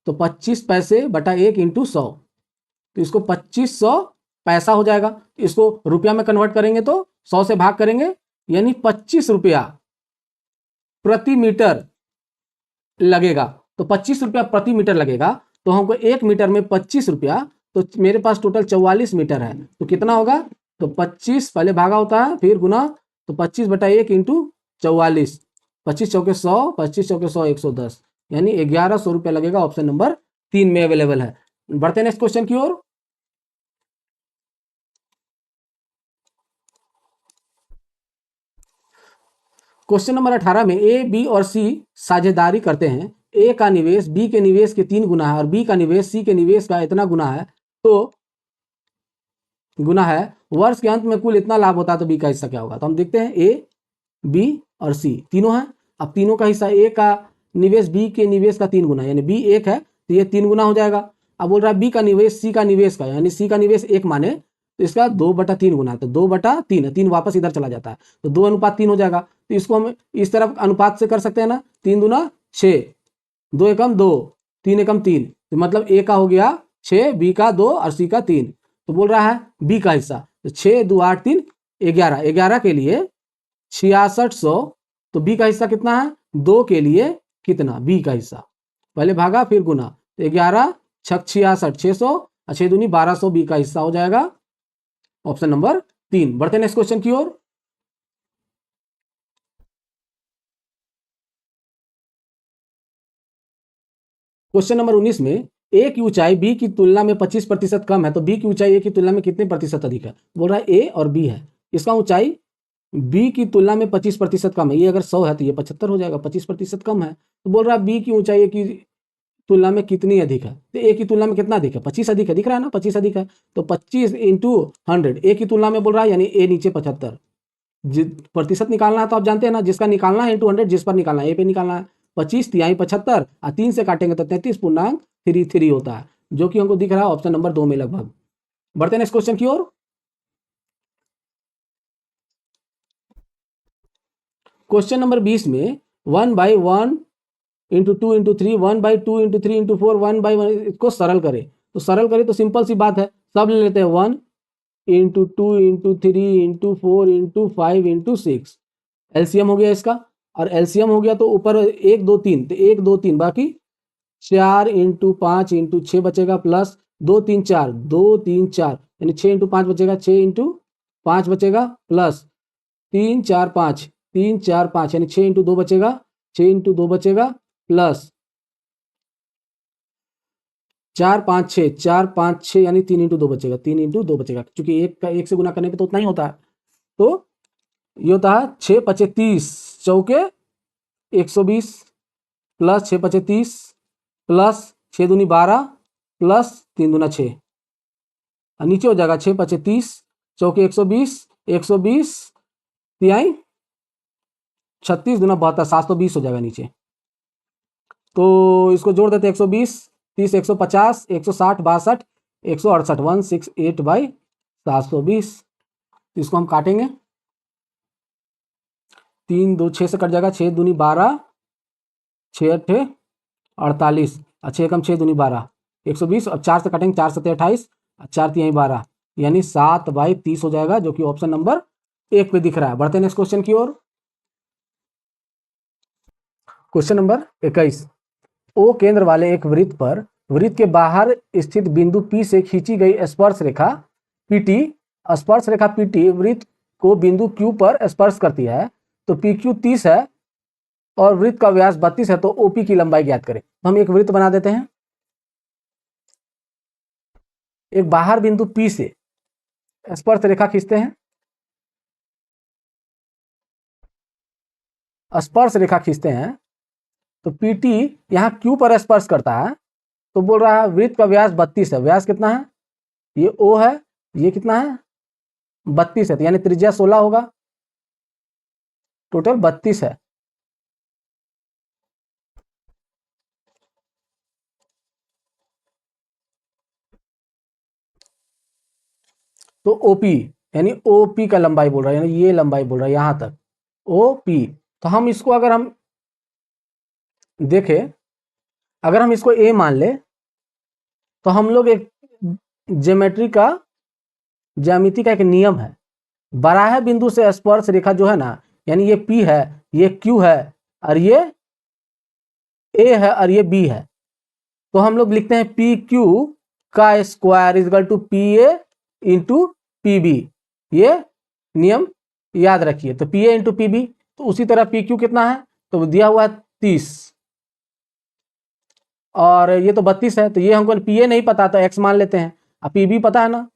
तो 25 पैसे बटा 1 इंटू 100, तो इसको 2500 पैसा हो जाएगा। इसको रुपया में कन्वर्ट करेंगे तो 100 से भाग करेंगे, यानी 25 रुपया प्रति मीटर लगेगा। तो 25 रुपया प्रति मीटर लगेगा, तो हमको 1 मीटर में 25 रुपया, तो मेरे पास टोटल 44 मीटर है, तो कितना होगा, तो 25 पहले भागा होता है फिर गुना, तो 25 बटा 1 इंटू 44, 25 चौके 100, 25 चौके 100 110, यानी 1100 रुपया लगेगा। ऑप्शन नंबर 3 में अवेलेबल है। बढ़ते हैं नेक्स्ट क्वेश्चन की ओर। क्वेश्चन नंबर 18 में ए, बी और सी साझेदारी करते हैं। ए का निवेश बी के निवेश के 3 गुना है और बी का निवेश सी के निवेश का इतना गुना है, तो गुना है वर्ष के अंत में कुल इतना लाभ होता है, तो बी का हिस्सा क्या होगा। तो हम देखते हैं ए, बी और सी तीनों हैं। अब तीनों का हिस्सा, ए का निवेश बी के निवेश का 3 गुना, यानी बी 1 है तो ये 3 गुना हो जाएगा। अब बोल रहा है बी का निवेश सी का निवेश का, यानी सी का निवेश 1 माने तो इसका 2/3 गुना है, तो 2/3 है, 3 वापस इधर चला जाता है, तो 2:3 हो जाएगा। तो इसको हम इस तरफ अनुपात से कर सकते हैं ना, 3 दूना 6, 2 एकम 2, 3 एकम 3, तो मतलब ए का हो गया 6, बी का 2 और सी का 3। तो बोल रहा है बी का हिस्सा, तो 6 2 8 3 11, 11 के लिए 6600, तो बी का हिस्सा कितना है 2 के लिए कितना, बी का हिस्सा पहले भागा फिर गुना, तो 11 छक 66 600 और 6 दूनी 1200, बी का हिस्सा हो जाएगा ऑप्शन नंबर 3। बढ़ते नेक्स्ट क्वेश्चन की ओर। क्वेश्चन नंबर 19 में ए की ऊंचाई बी की तुलना में 25% कम है, तो बी की ऊंचाई ए की तुलना में कितने प्रतिशत अधिक है। बोल रहा है ए और बी है, इसका ऊंचाई बी की तुलना में 25% कम है, ये अगर 100 है तो ये 75 हो जाएगा, 25% कम है। तो बोल रहा है बी की ऊंचाई ए की तुलना में कितनी अधिक है, तो ए की तुलना में कितना अधिक है 25 अधिक है, दिख रहा है ना 25 अधिक है, तो 25 इंटू 100 ए की तुलना में बोल रहा है, यानी ए नीचे 75, प्रतिशत निकालना है तो आप जानते हैं ना, जिसका निकालना है इंटू 100, जिस पर निकालना है ए पे निकालना है। 25 तिहाई 75 और 3 से काटेंगे तो 33.33 होता है, जो कि हमको दिख रहा है ऑप्शन नंबर 2 में लगभग। बढ़ते हैं नेक्स्ट क्वेश्चन की ओर। क्वेश्चन नंबर 20 में 1/1 इंटू 2 इंटू 3, 1/2 इंटू 3 इंटू 4, 1/1, इसको सरल करें, तो सरल करें तो सिंपल सी बात है, सब ले लेते हैं 1 into 2 into 3 into 4 into 5 into 6, LCM हो गया इसका, और एलसीएम हो गया तो ऊपर 1 2 3, तो 1 2 3 बाकी 4 इंटू 5 इंटू 6 बचेगा, प्लस 2 3 4 2 3 4, यानी 6 इंटू 5 बचेगा, 6 इंटू 5 बचेगा, प्लस 3 4 5 3 4 5, यानी 6 इंटू 2 बचेगा, 6 इंटू 2 बचेगा, प्लस 4 5 6 4 5 6, यानी 3 इंटू 2 बचेगा, 3 इंटू 2 बचेगा, क्योंकि एक का एक से गुना करने पे तो उतना ही होता है। तो ये होता है 6 5 30 चौके 120, प्लस 6 5 30, प्लस 6 दूनी 12, प्लस 3 दूना 6, और नीचे हो जाएगा 6 5 30 चौके 120, 120 तिहाई 36 दूना 72, 720 हो जाएगा नीचे। तो इसको जोड़ देते 120 30 150 160 62 168, 168/720, इसको हम काटेंगे, 3 2 6 से कट जाएगा, 6 दूनी 12, 6 8 48, और 6 कम 6 दूनी 12, 120, अब 4 से काटेंगे, 4 7 28, 4 तिहाई 12, यानी 7/30 हो जाएगा, जो कि ऑप्शन नंबर 1 पे दिख रहा है। बढ़ते हैं नेक्स्ट क्वेश्चन की ओर। क्वेश्चन नंबर 21, ओ केंद्र वाले एक वृत्त पर वृत्त के बाहर स्थित बिंदु P से खींची गई स्पर्श रेखा PT, स्पर्श रेखा PT वृत्त को बिंदु Q पर स्पर्श करती है, तो PQ 30 है और वृत्त का व्यास 32 है, तो OP की लंबाई ज्ञात करें। तो हम एक वृत्त बना देते हैं, एक बाहर बिंदु P से स्पर्श रेखा खींचते हैं, स्पर्श रेखा खींचते हैं तो PT यहाँ Q पर स्पर्श करता है, तो बोल रहा है वृत्त का व्यास 32 है। व्यास कितना है? ये O है, ये कितना है? 32 है, तो यानी त्रिज्या 16 होगा, टोटल 32 है। तो OP यानी OP का लंबाई बोल रहा है, यानी ये लंबाई बोल रहा है यहां तक OP। तो हम इसको अगर हम देखें, अगर हम इसको A मान ले तो हम लोग एक ज्यामिति का एक नियम है, बारह बिंदु से स्पर्श रेखा जो है ना, यानी ये P है, ये Q है, और ये A है, और ये B है, तो हम लोग लिखते हैं PQ का square is equal to PA into PB। ये नियम याद रखिए। तो PA इंटू PB, तो उसी तरह PQ कितना है? तो दिया हुआ है 30, और ये तो 32 है, तो ये हमको PA नहीं पता तो X मान लेते हैं, अब PB पता है ना,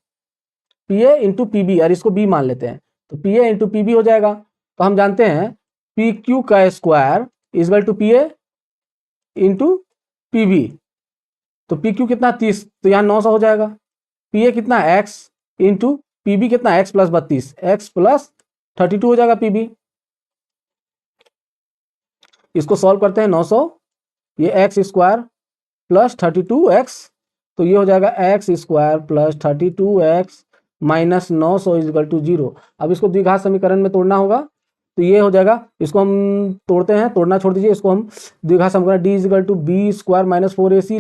PA इंटू PB, और इसको B मान लेते हैं, तो PA इंटू PB हो जाएगा। तो हम जानते हैं PQ का square is equal to PA into PB। तो PQ कितना 30, तो यहाँ 900 हो जाएगा। PA कितना X इंटू PB कितना X प्लस 32, X प्लस 32 हो जाएगा PB। इसको सॉल्व करते हैं 900, ये एक्स स्क्वायर प्लस 32x, तो ये हो जाएगा x square plus 32x minus 900 is equal to 0। अब इसको द्विघात समीकरण में तोड़ना होगा, तो ये हो जाएगा, इसको हम तोड़ते हैं, तोड़ना छोड़ दीजिए, इसको हम द्विघात समीकरण d is equal to b square minus 4ac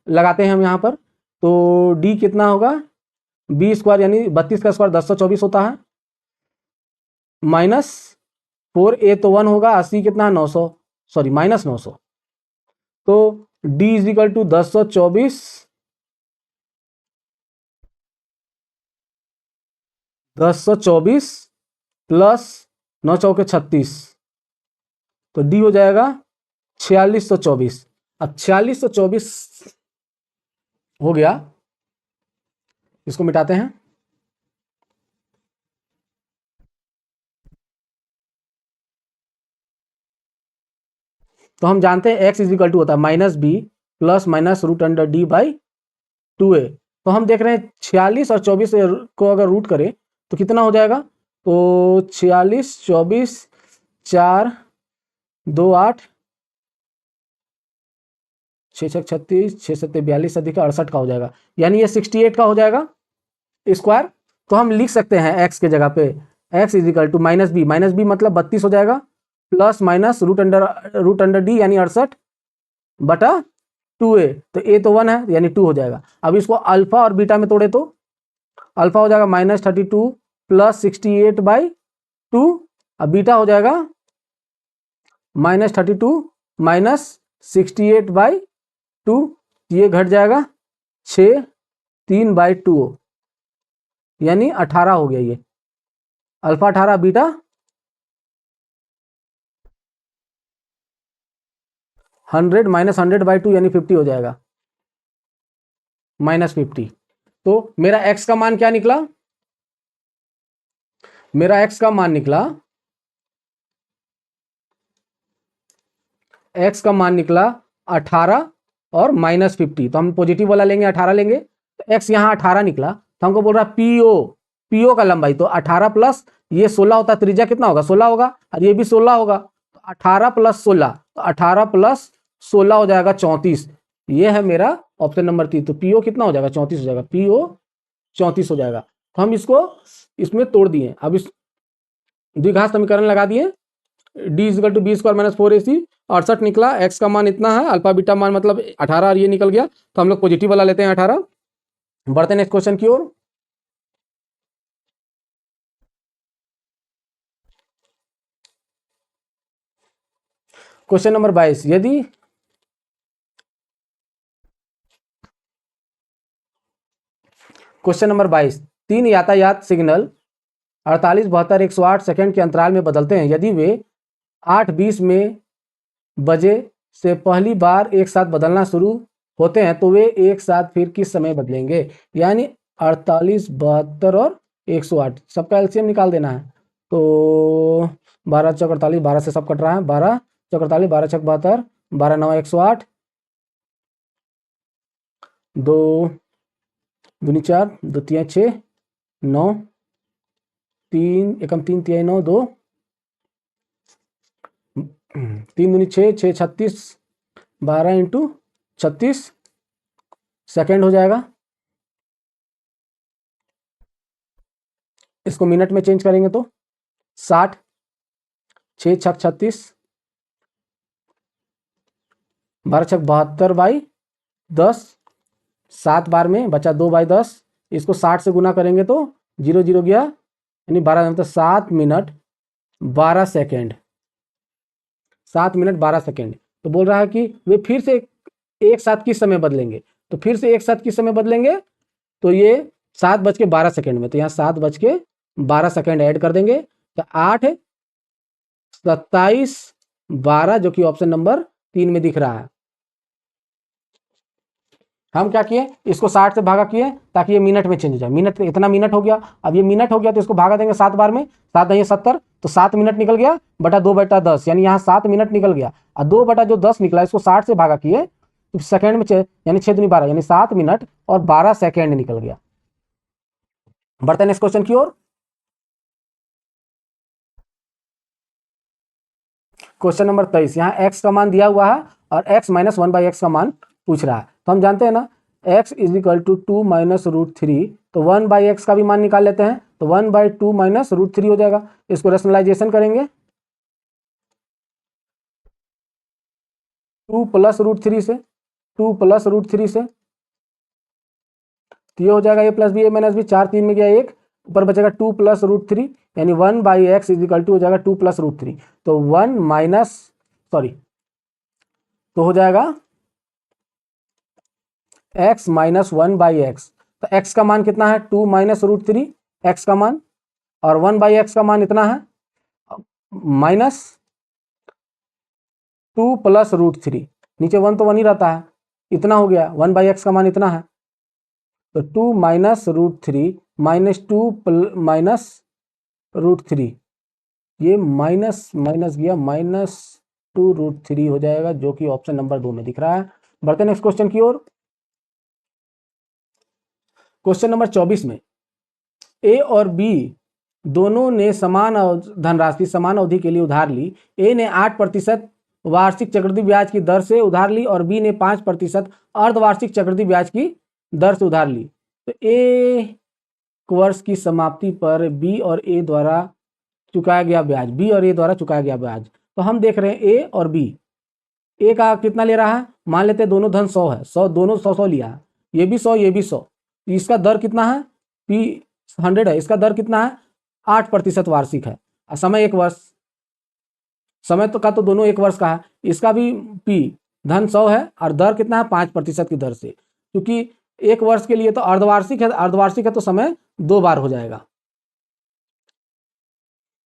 लगाते हैं हम यहाँ पर। तो d कितना होगा? बी स्क्वायर यानी 32 का स्क्वायर 1024 होता है, माइनस 4a तो 1 होगा, 80 कितना है 900, सॉरी माइनस 900। तो d is equal to 1024 plus 9 चौके 36, तो d हो जाएगा 4624। अब 4624 हो गया, इसको मिटाते हैं। तो हम जानते हैं x इज इक्वल टू होता है minus b plus minus root under d by 2a। तो हम देख रहे हैं 46 और 24 को अगर रूट करें तो कितना हो जाएगा? तो 46 24 4 2 8 6 6 36 6 7 42 अधिक 68 का हो जाएगा, यानी ये 68 का हो जाएगा स्क्वायर। तो हम लिख सकते हैं x के जगह पे x is equal to minus b मतलब 32 हो जाएगा, plus minus root under d यानी 68 बटा 2a। तो a तो 1 है यानी 2 हो जाएगा। अब इसको अल्फा और बीटा में तोड़े तो अल्फा हो जाएगा माइनस 32 प्लस 68 बाई 2, अब बीटा हो जाएगा माइनस 32 माइनस 68 बाई 2, ये घट जाएगा 6 3 बाई 2, यानी 18 हो गया। ये अल्फा 18 बीटा 100 माइनस 100 बाई 2 यानी 50 हो जाएगा, माइनस 50। तो मेरा x का मान क्या निकला? मेरा x का मान निकला, x का मान निकला 18 और माइनस 50। तो हम पॉजिटिव वाला लेंगे, 18 लेंगे, तो x यहाँ 18 निकला। तो हमको बोल रहा है पीओ का लंबाई, तो 18 प्लस ये 16 होता है, त्रिज्या कितना होगा? 16 होगा, और ये भी 16 होगा, तो 18 प्लस 16, तो 18 प्लस 16 हो जाएगा 34। ये है मेरा ऑप्शन नंबर 3। तो पीओ कितना हो जाएगा? 34 हो जाएगा, पीओ 34 हो जाएगा। तो हम इसको इसमें तोड़ दिए, अब इस द्विघात समीकरण लगा दिए, d is equal to b square minus 4ac, 68 निकला, एक्स का मान इतना है, अल्फा बीटा मान मतलब 18 और ये निकल गया, तो हम लोग पॉजिटिव वाला लेते हैं 18। बढ़ते हैं नेक्स्ट क्वेश्चन की ओर। क्वेश्चन नंबर 22, यदि क्वेश्चन नंबर 22, 3 यातायात सिग्नल 48 72 108 सेकंड के अंतराल में बदलते हैं, यदि वे 8:20 में बजे से पहली बार एक साथ बदलना शुरू होते हैं तो वे एक साथ फिर किस समय बदलेंगे? यानी 48 72 और 108 सबका एलसीएम निकाल देना है। तो 12 चौक 48, 12 से सब कट रहा है, 12 चौक 48, 12 छक 72, 12 9 108, 2 दूनी 4, 2 तिया 6, 9, 3 एकम 3 तिया 9, 2 3 दूनी 6, 6 36, 12 इंटू 36 सेकेंड हो जाएगा। इसको मिनट में चेंज करेंगे तो 60, 6 छक 36, 12 छक 72 बाई 10, 7 बार में बचा 2 बाई 10, इसको 60 से गुना करेंगे तो 0 0 गया, यानी 12 मतलब 7 मिनट 12 सेकेंड, 7 मिनट 12 सेकेंड। तो बोल रहा है कि वे फिर से एक साथ किस समय बदलेंगे, तो फिर से एक साथ किस समय बदलेंगे, तो ये 7:12 में, तो यहाँ 7:12 ऐड कर देंगे, तो 8 27 12 जो कि ऑप्शन नंबर 3 में दिख रहा है। हम क्या किए, इसको 60 से भागा किए ताकि ये मिनट में चेंज हो जाए, मिनट इतना मिनट हो गया, अब ये मिनट हो गया तो इसको भागा देंगे 7 बार में, 7 दही 70, तो 7 मिनट निकल गया बटा 2/10, यानी यहाँ 7 मिनट निकल गया, और 2 बटा जो 10 निकला इसको 60 से भागा किए तो सेकेंड में यानी 6 दूनी 12, यानी 7 मिनट और 12 सेकेंड निकल गया। बढ़ते हैं नेक्स्ट क्वेश्चन की ओर। क्वेश्चन नंबर 23, यहाँ x का मान दिया हुआ है और x - 1/x का मान पूछ रहा है, तो हम जानते हैं ना x = 2 - √3, तो 1/x का भी मान निकाल लेते हैं, तो 1/2 - √3 हो जाएगा। इसको रेशनलाइजेशन करेंगे 2 + √3 से, 2 + √3 से, तो ये हो जाएगा a + b a - b, 4 3 में गया 1, ऊपर बचेगा 2 + √3, यानी 1/x = हो जाएगा 2 + √3, तो 1 माइनस सॉरी तो हो जाएगा x - 1/x, तो x का मान कितना है 2 - √3 x का मान, और 1/x का मान इतना है -2 + √3, नीचे 1 तो 1 ही रहता है, इतना हो गया, 1/x का मान इतना है, तो 2 - √3 -2 -√3, ये माइनस माइनस गया, -2 √3 हो जाएगा, जो कि ऑप्शन नंबर 2 में दिख रहा है। बढ़ते नेक्स्ट क्वेश्चन की ओर। क्वेश्चन नंबर 24 में ए और बी दोनों ने समान धनराशि समान अवधि के लिए उधार ली। ए ने 8% वार्षिक चक्रवृद्धि ब्याज की दर से उधार ली और बी ने 5% अर्धवार्षिक चक्रवृद्धि ब्याज की दर से उधार ली। तो एक वर्ष की समाप्ति पर बी और ए द्वारा चुकाया गया ब्याज, बी और ए द्वारा चुकाया गया ब्याज, तो हम देख रहे हैं ए और बी, ए का कितना ले रहा है, मान लेते हैं दोनों धन 100 है, 100 दोनों 100 लिया है, ये भी 100 ये भी 100, इसका दर कितना है पी 100 है, इसका दर कितना है 8% वार्षिक है, और समय 1 वर्ष, समय तो का तो दोनों 1 वर्ष का है, इसका भी पी धन 100 है और दर कितना है 5% की दर से, क्योंकि 1 वर्ष के लिए तो अर्धवार्षिक है तो समय 2 बार हो जाएगा,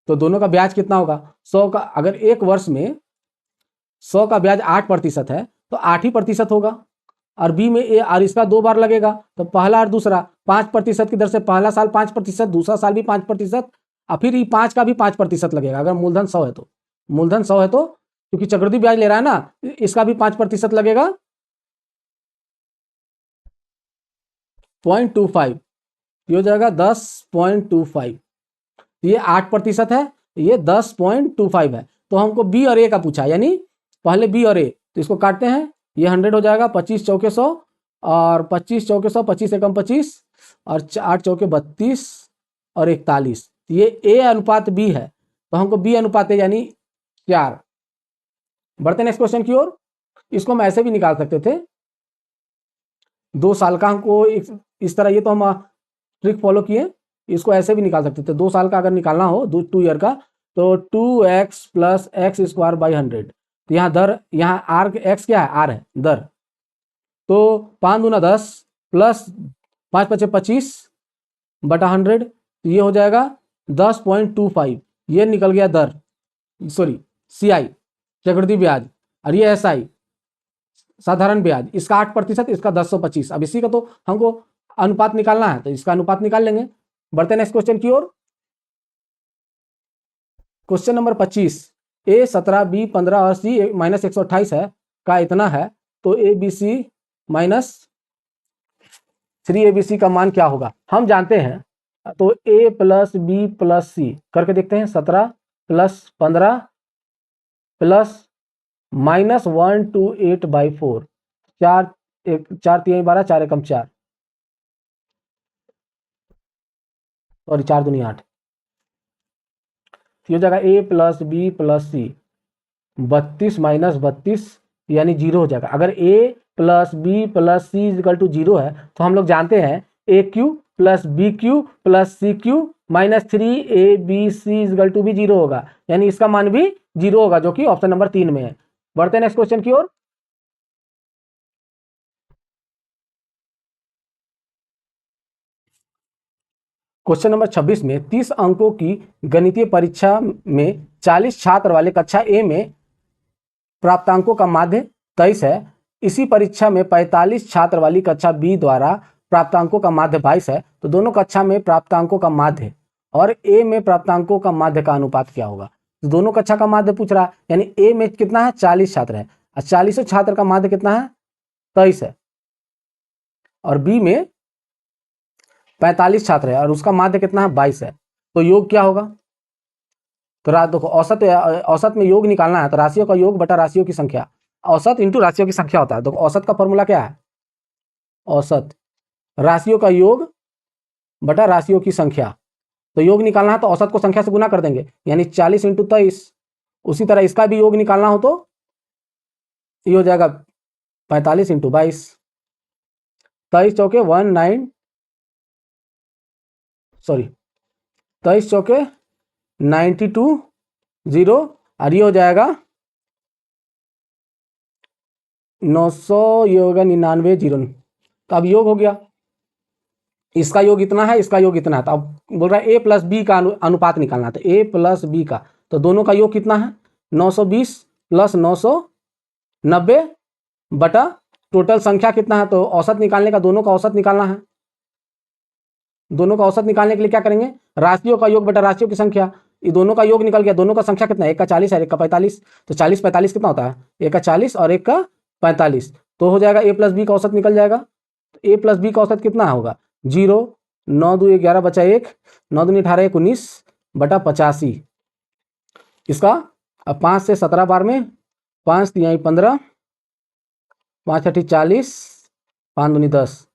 तो दोनों का ब्याज कितना होगा 100 का, अगर 1 वर्ष में 100 का ब्याज 8% है तो 8 ही प्रतिशत होगा, और बी में ए और इसका 2 बार लगेगा, तो पहला और दूसरा 5% की दर से, पहला साल 5%, दूसरा साल भी 5%, और फिर ये 5 का भी 5% लगेगा, अगर मूलधन 100 है तो, मूलधन 100 है तो, क्योंकि चक्रवृद्धि ब्याज ले रहा है ना, इसका भी 5% लगेगा 0.25, ये हो जाएगा 10.25, ये 8% है, ये 10.25 है, तो हमको बी और ए का पूछा, यानी पहले बी और ए, तो इसको काटते हैं, ये 100 हो जाएगा, 25 चौके 100 और 25 चौके 100, 25 एकम 25 और 8 चौके 32 और 41, ये ए अनुपात बी है, तो हमको बी अनुपात ए यानी 4। बढ़ते नेक्स्ट क्वेश्चन की ओर। इसको हम ऐसे भी निकाल सकते थे, 2 साल का हमको इस तरह, ये तो हम ट्रिक फॉलो किए, इसको ऐसे भी निकाल सकते थे, 2 साल का अगर निकालना हो 2 ईयर का, तो 2x + x²/100, तो यहाँ दर, यहाँ आर एक्स क्या है, आर है दर, तो 5 दूना 10 प्लस 5 पचे 25 बटा 100, तो ये हो जाएगा 10.25, ये निकल गया दर, सॉरी CI चक्रवृद्धि ब्याज, और ये SI साधारण ब्याज, इसका 8%, इसका 1025, अब इसी का तो हमको अनुपात निकालना है, तो इसका अनुपात निकाल लेंगे। बढ़ते नेक्स्ट क्वेश्चन की ओर। क्वेश्चन नंबर 25, ए 17, बी 15 और सी -128 है का इतना है, तो A B C minus 3ABC का मान क्या होगा? हम जानते हैं, तो ए प्लस बी प्लस सी करके देखते हैं। 17 प्लस 15 प्लस -128/4, 4 4 3 12, 4 एकम 4, सॉरी 4 दूनी 8, हो जाएगा A plus B plus C 32 minus 32 यानी 0 हो जाएगा। अगर A plus B plus C equal to 0 है तो हम लोग जानते हैं A cube plus B cube plus C cube minus 3ABC equal to भी 0 होगा, यानी इसका मान भी 0 होगा, जो कि ऑप्शन नंबर 3 में है। बढ़ते हैं नेक्स्ट क्वेश्चन की ओर। क्वेश्चन नंबर 26 में 30 अंकों की गणितीय परीक्षा में 40 छात्र वाले कक्षा ए में प्राप्तांकों का माध्य 23 है। इसी परीक्षा में 45 छात्र वाली कक्षा बी द्वारा प्राप्तांकों का माध्य 22 है। तो दोनों कक्षा में प्राप्तांकों का माध्य और ए में प्राप्तांकों का माध्य का अनुपात क्या होगा? तो दोनों कक्षा का माध्य पूछ रहा है, यानी ए में कितना है 40 छात्र है और 40 छात्र का माध्य कितना है 23 है, और बी में 45 छात्र है और उसका माध्य कितना है 22 है। तो योग क्या होगा? तो देखो औसत में योग निकालना है, तो राशियों का योग बटा राशियों की संख्या, औसत इंटू राशियों की संख्या होता है। तो औसत का फॉर्मूला क्या है? औसत राशियों का योग बटा राशियों की संख्या। तो योग निकालना है तो औसत को संख्या से गुना कर देंगे, यानी 40 × 23। उसी तरह इसका भी योग निकालना हो तो ये हो जाएगा 45 × 22, 23 चौके 19, सॉरी 23 चौके 92 0, और ये हो जाएगा 900, ये होगा 99 0। तो अब योग हो गया, इसका योग इतना है, इसका योग इतना है। तो अब बोल रहा है ए प्लस बी का अनुपात निकालना, तो ए प्लस बी का, तो दोनों का योग कितना है 920 प्लस 990 बटा टोटल संख्या कितना है। तो औसत निकालने का, दोनों का औसत निकालना है। दोनों का औसत निकालने के लिए क्या करेंगे? राशियों का योग बटा राशियों की संख्या। ये दोनों का योग निकल गया, दोनों का संख्या कितना है, एक का 40 है एक का 45। तो 40 45 कितना होता है, एक का 40 और एक का 45, तो हो जाएगा ए प्लस बी का औसत निकल जाएगा। तो ए प्लस बी का औसत कितना होगा 0, 9 2 11 बचा 1, 9 दूनी 18 1 19 बटा 85। इसका अब 5 से 17 बार में, 5 3 15, 5 8 40, 5 दूनी 10,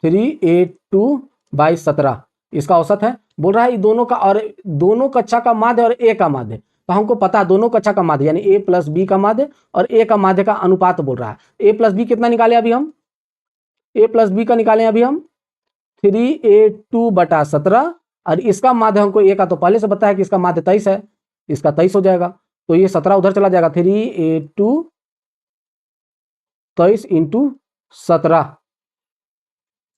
382/17 इसका औसत है। बोल रहा है दोनों का, और दोनों कक्षा का माध्य और ए का माध्य, तो हमको पता दोनों कक्षा का माध्य यानी ए प्लस बी का माध्य और ए का माध्य का अनुपात बोल रहा है। ए प्लस बी कितना निकाले अभी हम? ए प्लस बी का निकाले अभी हम 382/17, और इसका माध्य हमको ए का तो पहले से बताया कि इसका माध्य 23 है, इसका 23 हो जाएगा। तो ये 17 उधर चला जाएगा, 382 23 × 17।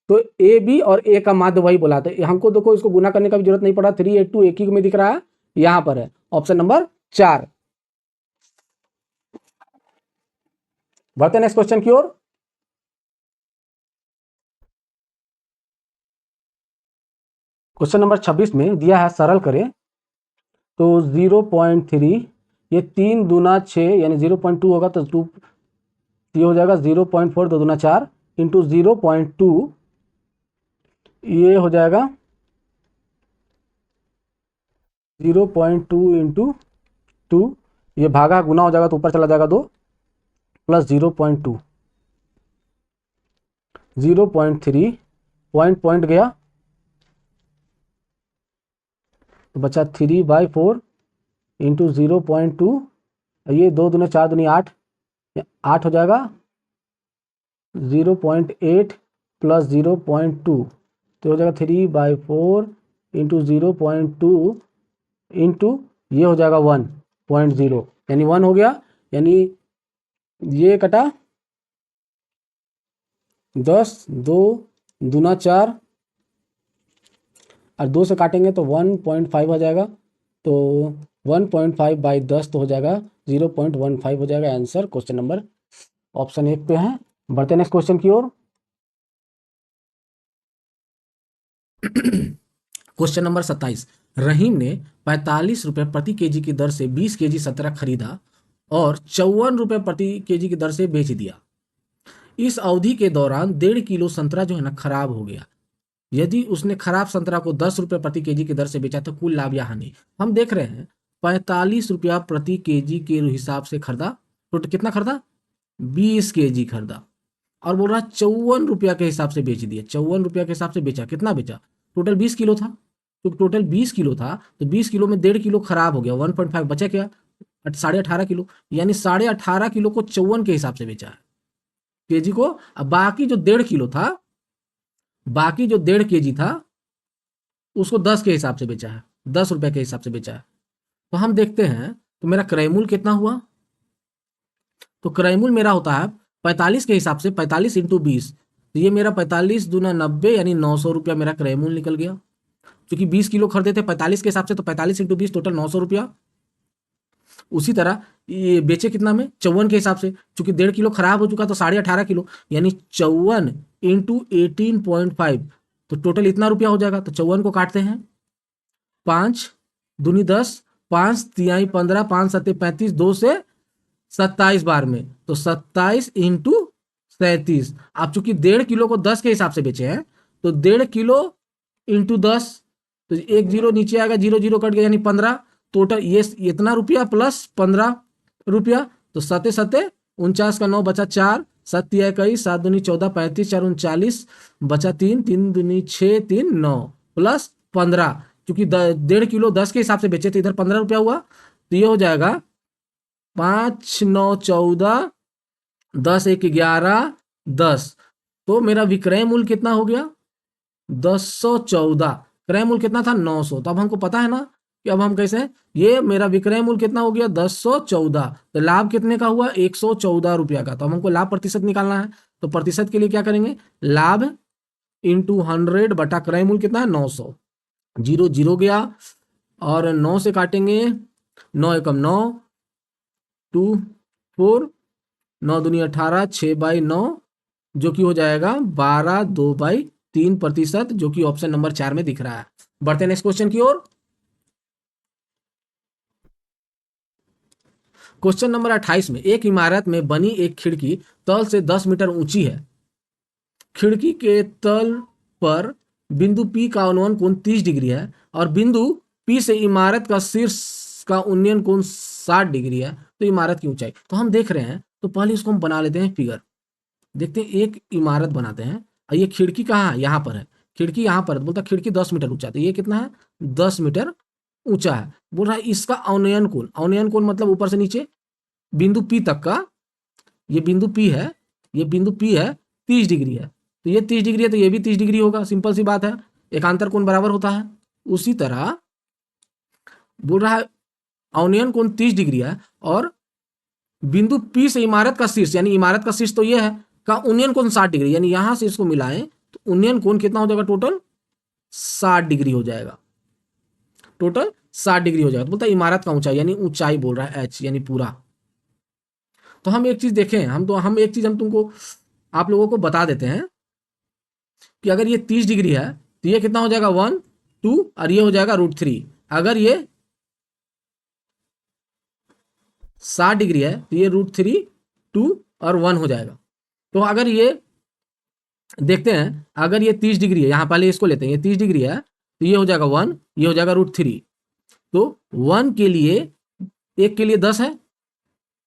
तो ए बी और ए का माध्य वही बोला था हमको। देखो इसको गुना करने का भी जरूरत नहीं पड़ा, 382 एक ही में दिख रहा है, यहां पर है ऑप्शन नंबर 4। बढ़ते नेक्स्ट क्वेश्चन की ओर। क्वेश्चन नंबर 26 में दिया है, सरल करें तो 0.3, ये 3 दूना 6 यानी 0.2 होगा, तो 2 ये हो जाएगा 0.4 2 दूना 4 इंटू 0.2, ये हो जाएगा 0.2 × 2, ये भागा गुना हो जाएगा तो ऊपर चला जाएगा 2 प्लस 0.2, 0.3 पॉइंट गया तो बचा 3/4 इंटू 0.2, ये 2 दूनी 4 दूनी 8, 8 हो जाएगा 0.8 प्लस 0.2, तो हो जाएगा 3/4 इंटू 0.2 इंटू ये हो जाएगा 1.0, यानी 1 हो गया, यानी ये कटा 10, 2 दूना 4 और 2 से काटेंगे तो 1.5 हो जाएगा, तो 1.5/10 तो हो जाएगा 0.15 हो जाएगा आंसर। क्वेश्चन नंबर ऑप्शन 1 पे है। बढ़ते नेक्स्ट क्वेश्चन की ओर। क्वेश्चन नंबर 27, रहीम ने 45 रुपए प्रति केजी की दर से 20 केजी संतरा खरीदा और 54 रुपए प्रति केजी की दर से बेच दिया। इस अवधि के दौरान 1.5 किलो संतरा जो है ना खराब हो गया। यदि उसने खराब संतरा को 10 रुपए प्रति केजी की दर से बेचा तो कुल लाभ या हानि। हम देख रहे हैं 45 रुपया प्रति केजी के हिसाब से खरीदा, तो कितना खरीदा, 20 केजी खरीदा, और बोल रहा 54 रुपया के हिसाब से बेच दिया। 54 रुपया के हिसाब से बेचा, कितना बेचा, टोटल 20 किलो था, तो टोटल 20 किलो था, तो 20 किलो में 1.5 किलो खराब हो गया, 1.5 बचा क्या, 18.5 किलो, यानी 18.5 किलो को 54 के हिसाब से बेचा है केजी को। अब बाकी जो 1.5 किलो था, बाकी जो 1.5 केजी था उसको 10 के हिसाब से बेचा है, 10 रुपए के हिसाब से बेचा है। तो हम देखते हैं तो मेरा क्रय मूल्य कितना हुआ, तो क्रय मूल्य मेरा होता है 45 के हिसाब से 45 इंटू 20, तो ये मेरा 45 दूना 90 यानी 900 रुपया मेरा क्रय मूल्य निकल गया। क्योंकि 20 किलो खरीदे थे 45 के हिसाब से, तो 45 इंटू 20 टोटल 900 रुपया। उसी तरह ये बेचे कितना में, 54 के हिसाब से, चूंकि 1.5 किलो खराब हो चुका तो 18.5 किलो, यानी 54 इंटू 18.5, तो टोटल इतना रुपया हो जाएगा। तो 54 को काटते हैं, 5 दूनी 10, 5 तिहाई 15, 5 सत्ते 35, 2 से 27 बार में, तो 27 इंटू 37। आप चूंकि 1.5 किलो को 10 के हिसाब से बेचे हैं, तो 1.5 किलो इंटू 10, तो एक जीरो नीचे आएगा, 0 0 कट गया, यानी 15, टोटल ये इतना रुपया प्लस 15 रुपया, तो 7 7 49 का 9 बचा 4, 7 तिहाई 21, 7 दूनी 14, 35 4 39 बचा 3, 3 दूनी 6, 3 9 प्लस 15, क्योंकि 1.5 किलो 10 के हिसाब से बेचे थे, इधर 15 रुपया हुआ, तो ये हो जाएगा 5 9 14, 10 1 11, 10, तो मेरा विक्रय मूल्य कितना हो गया, 1014। क्रय मूल्य कितना था, 900। तो अब हमको पता है ना कि अब हम कैसे, ये मेरा विक्रय मूल्य कितना हो गया, 1014, तो लाभ कितने का हुआ, 114 रुपया का। तो अब हमको लाभ प्रतिशत निकालना है, तो प्रतिशत के लिए क्या करेंगे, लाभ इंटू 100 बटा क्रय मूल्य कितना है, 900, 0 0 गया, और 9 से काटेंगे, 9 एकम 9, 2 4, 9 दूनी 18, 6/9, जो कि हो जाएगा 12 2/3%, जो कि ऑप्शन नंबर 4 में दिख रहा है। बढ़ते हैं नेक्स्ट क्वेश्चन की ओर। क्वेश्चन नंबर 28 में, एक इमारत में बनी एक खिड़की तल से 10 मीटर ऊंची है। खिड़की के तल पर बिंदु P का उन्नयन कोण 30 डिग्री है और बिंदु P से इमारत का शीर्ष का उन्नयन कोण 60 डिग्री है। तो इमारत की ऊंचाई, तो हम देख रहे हैं, तो पहले इसको हम बना लेते हैं फिगर। देखते हैं, एक इमारत बनाते हैं, और ये खिड़की कहाँ है, यहाँ पर है, खिड़की यहाँ पर है, बोलता खिड़की 10 मीटर ऊंचा, तो ये कितना है, 10 मीटर ऊंचा है। बोल रहा है इसका अवनयन कोण, अवनयन कोण मतलब ऊपर से नीचे बिंदु P तक का, ये बिंदु P है, ये बिंदु P है, 30 डिग्री है, तो ये 30 डिग्री है, तो ये भी 30 डिग्री होगा, सिंपल सी बात है, एकांतर कोण बराबर होता है। उसी तरह बोल रहा है अवनयन कोण 30 डिग्री है, और बिंदु P से इमारत का शीर्ष, यानी इमारत का शीर्ष तो ये है, का उन्नयन कोण 60 डिग्री, यानी यहां से इसको मिलाएं तो उन्नयन कोण कितना हो जाएगा, टोटल 60 डिग्री हो जाएगा, टोटल 60 डिग्री हो जाएगा। तो बोलता है इमारत का ऊंचाई, यानी ऊंचाई बोल रहा है h, यानी पूरा। तो हम एक चीज देखें, हम एक चीज हम तुमको, आप लोगों को बता देते हैं कि अगर ये 30 डिग्री है तो ये कितना हो जाएगा, 1 2, और ये हो जाएगा √3। अगर ये 60 डिग्री है तो ये √3 2 और 1 हो जाएगा। तो अगर ये देखते हैं, अगर ये 30 डिग्री है, यहाँ पहले इसको लेते हैं, ये 30 डिग्री है, तो ये हो जाएगा 1, ये हो जाएगा √3। तो 1 के लिए, एक के लिए 10 है,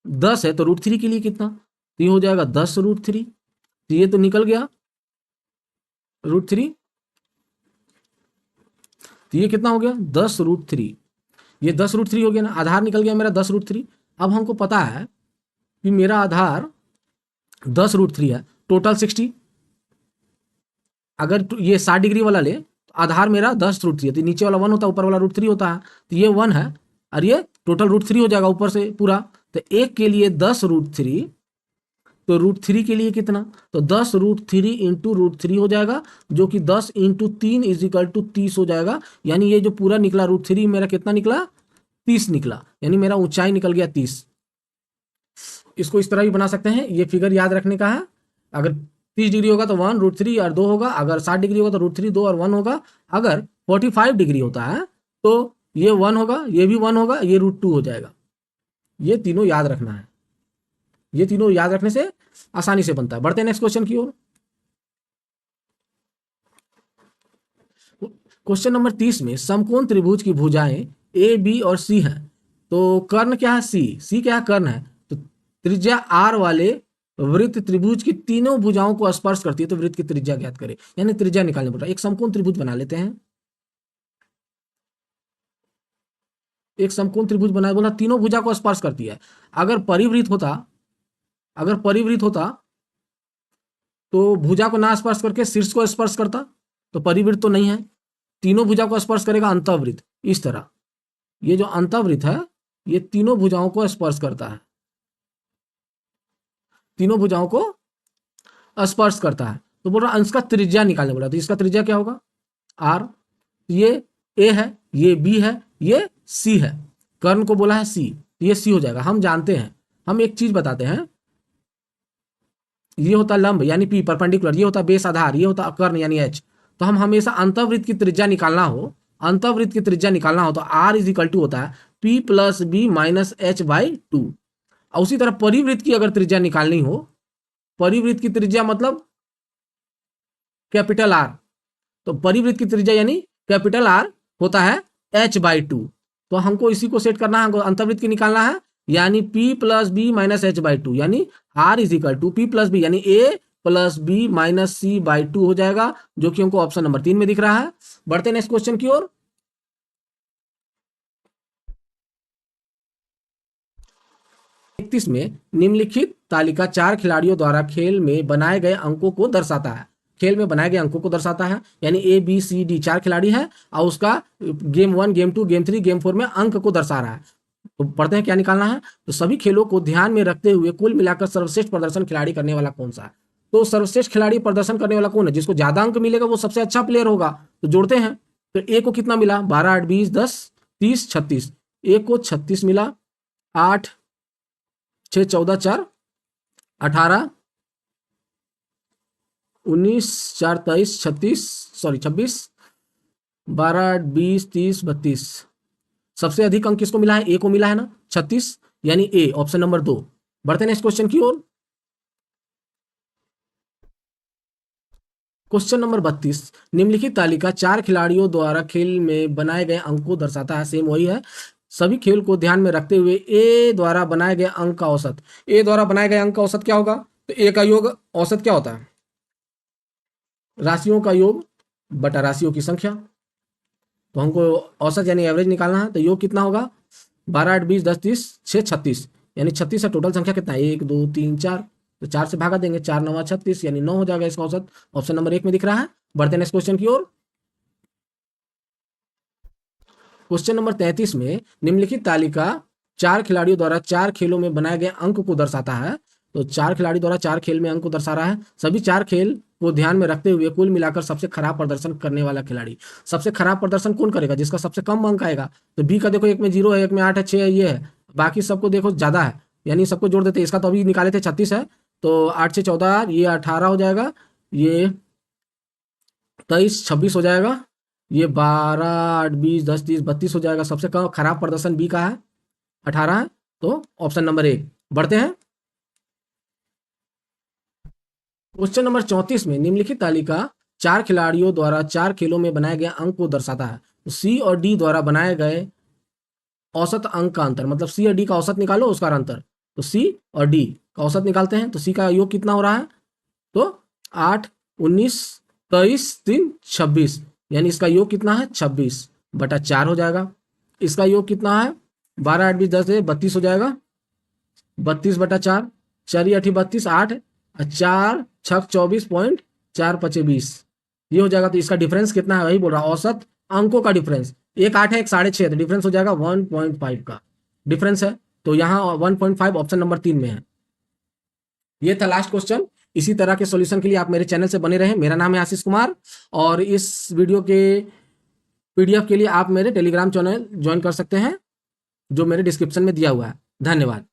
10 है, तो √3 के लिए कितना, तो ये हो जाएगा 10 √3, तो ये तो निकल गया √3, तो ये कितना हो गया, 10 √3, ये 10 √3 हो गया ना, आधार निकल गया मेरा 10 √3। अब हमको पता है कि मेरा आधार 10 √3 है, टोटल 60, अगर ये 60 डिग्री वाला ले तो आधार मेरा 10 √3 है, तो नीचे वाला 1 होता है, ऊपर वाला √3 होता है, तो ये 1 है, और ये टोटल √3 हो जाएगा ऊपर से पूरा। तो एक के लिए 10 √3, तो √3 के लिए कितना, तो 10 √3 इंटू √3 हो जाएगा, जो कि 10 इंटू 3 = 30 हो जाएगा। यानी ये जो पूरा निकला √3 मेरा कितना निकला, 30 निकला, यानी मेरा ऊंचाई निकल गया 30। इसको इस तरह भी बना सकते हैं, ये फिगर याद रखने का है। अगर 30 डिग्री होगा तो 1 √3 और 2 होगा, अगर 60 डिग्री होगा तो √3 2 और 1 होगा, अगर 45 डिग्री होता है, तो ये 1 होगा, ये भी 1 होगा, ये √2 हो जाएगा। ये तीनों याद रखना है, ये तीनों याद रखने से आसानी से बनता है। बढ़ते हैं नेक्स्ट क्वेश्चन की ओर। क्वेश्चन नंबर 30 में समकोण त्रिभुज की भुजाएं ए बी और सी हैं, तो कर्ण क्या है? सी क्या है? कर्ण है। तो त्रिज्या आर वाले वृत्त त्रिभुज की तीनों भुजाओं को स्पर्श करती है, तो वृत्त की त्रिज्या ज्ञात करें, यानी त्रिज्या निकालने पड़ रहा है। एक समकोण त्रिभुज बना लेते हैं, एक समकोण त्रिभुज बनाए, बोला तीनों भुजा को स्पर्श करती है। अगर परिवृत्त होता, अगर परिवृत्त होता तो भुजा को ना स्पर्श करके शीर्ष को स्पर्श करता, तो परिवृत्त तो नहीं है। तीनों भुजा को स्पर्श करेगा अंतःवृत्त, इस तरह। ये जो अंतःवृत्त है ये तीनों भुजाओं को स्पर्श करता है, तीनों भुजाओं को स्पर्श करता है। तो बोल रहा अंश का त्रिज्या निकालने बोला, तो इसका त्रिज्या क्या होगा? आर। ये ए है, ये बी है, ये सी है। कर्ण को बोला है सी, ये सी हो जाएगा। हम जानते हैं, हम एक चीज बताते हैं, ये होता लंब यानी पी परपेंडिकुलर, ये होता बेस आधार, ये होता कर्ण यानी एच। तो हम हमेशा अंतःवृत्त की त्रिज्या निकालना हो, अंतःवृत्त की त्रिज्या निकालना हो तो आर इज इक्वल टू होता है p plus b minus h by 2। और उसी तरह परिवृत्त की अगर त्रिज्या निकालनी हो, परिवृत्त की त्रिज्या मतलब कैपिटल आर, तो परिवृत्त की त्रिज्या यानी कैपिटल आर होता है एच बाई 2। तो हमको इसी को सेट करना है, हमको अंतर्वृत्त की निकालना है, यानी p plus b minus h by 2, यानी r is equal to p plus b यानी a plus b minus c by 2 हो जाएगा, जो कि हमको ऑप्शन नंबर 3 में दिख रहा है। बढ़ते हैं नेक्स्ट क्वेश्चन की ओर। 31 में निम्नलिखित तालिका 4 खिलाड़ियों द्वारा खेल में बनाए गए अंकों को दर्शाता है, खेल में बनाए गए अंकों को दर्शाता है, यानी ए बी सी डी 4 खिलाड़ी है और उसका गेम 1 गेम 2 गेम 3 गेम 4 में अंक को दर्शा रहा है। तो पढ़ते हैं क्या निकालना है। तो सभी खेलों को ध्यान में रखते हुए कुल मिलाकर सर्वश्रेष्ठ प्रदर्शन खिलाड़ी करने वाला कौन सा है? तो सर्वश्रेष्ठ खिलाड़ी प्रदर्शन करने वाला कौन है? जिसको ज्यादा अंक मिलेगा वो सबसे अच्छा प्लेयर होगा। तो जोड़ते हैं, तो ए को कितना मिला? 12 8 20 10 30 36। ए को 36 मिला, 8 6 14 4 18 19 4 23 36 सॉरी 26 12 8 20 30 32। सबसे अधिक अंक किसको मिला है? ए को मिला है ना, 36, यानी ए ऑप्शन नंबर 2। बढ़ते हैं नेक्स्ट क्वेश्चन की ओर। क्वेश्चन नंबर 32, निम्नलिखित तालिका 4 खिलाड़ियों द्वारा खेल में बनाए गए अंक को दर्शाता है। सेम वही है, सभी खेल को ध्यान में रखते हुए ए द्वारा बनाए गए अंक का औसत, ए द्वारा बनाए गए अंक का औसत क्या होगा? तो ए का योग औसत क्या होता है? राशियों का योग बटा राशियों की संख्या। तो हमको औसत यानी एवरेज निकालना है, तो योग कितना होगा? 12 8 20 10 30 6 36, यानी 36 है। टोटल संख्या कितना है? 1 2 3 4, तो 4 से भागा देंगे, 4 9 36, यानी 9 हो जाएगा इसका औसत। ऑप्शन नंबर 1 में दिख रहा है। बढ़ते नेक्स्ट क्वेश्चन की ओर। क्वेश्चन नंबर 33 में निम्नलिखित तालिका 4 खिलाड़ियों द्वारा 4 खेलों में बनाए गए अंक को दर्शाता है। तो 4 खिलाड़ी द्वारा 4 खेल में अंक को दर्शा रहा है। सभी 4 खेल को ध्यान में रखते हुए कुल मिलाकर सबसे खराब प्रदर्शन करने वाला खिलाड़ी, सबसे खराब प्रदर्शन कौन करेगा? जिसका सबसे कम अंक आएगा। तो बी का देखो, एक में 0 है, एक में 8 है, 6 है, ये है। बाकी सबको देखो ज्यादा है, यानी सबको जोड़ देते। इसका तो अभी निकाले थे 36 है, तो 8 से 14, ये 18 हो जाएगा, ये 23 26 हो जाएगा, ये 12 8 20 10 30 32 हो जाएगा। सबसे कम खराब प्रदर्शन बी का है, 18 है, तो ऑप्शन नंबर 1। बढ़ते हैं क्वेश्चन नंबर 34 में निम्नलिखित तालिका 4 खिलाड़ियों द्वारा 4 खेलों में बनाए गए अंक को दर्शाता है। तो सी और डी द्वारा बनाए गए औसत अंक का अंतर, मतलब सी और डी का औसत निकालो, उसका अंतर। तो सी और डी का औसत निकालते हैं, तो सी का योग कितना हो रहा है? तो 8 19 23 3 26, यानी इसका योग कितना है? 26 बटा 4 हो जाएगा। इसका योग कितना है? 12 8 20 10 32 हो जाएगा, 32 बटा 4, 4 8 32 8 और 4 6 24.4 5 20, ये हो जाएगा। तो इसका डिफरेंस कितना है? वही बोल रहा, औसत अंकों का डिफरेंस। एक 8 है, एक 6.5, तो डिफरेंस हो जाएगा 1.5 का डिफरेंस है। तो यहाँ 1.5 ऑप्शन नंबर 3 में है। ये था लास्ट क्वेश्चन। इसी तरह के सॉल्यूशन के लिए आप मेरे चैनल से बने रहें। मेरा नाम है आशीष कुमार, और इस वीडियो के पीडीएफ के लिए आप मेरे टेलीग्राम चैनल ज्वाइन कर सकते हैं, जो मेरे डिस्क्रिप्शन में दिया हुआ है। धन्यवाद।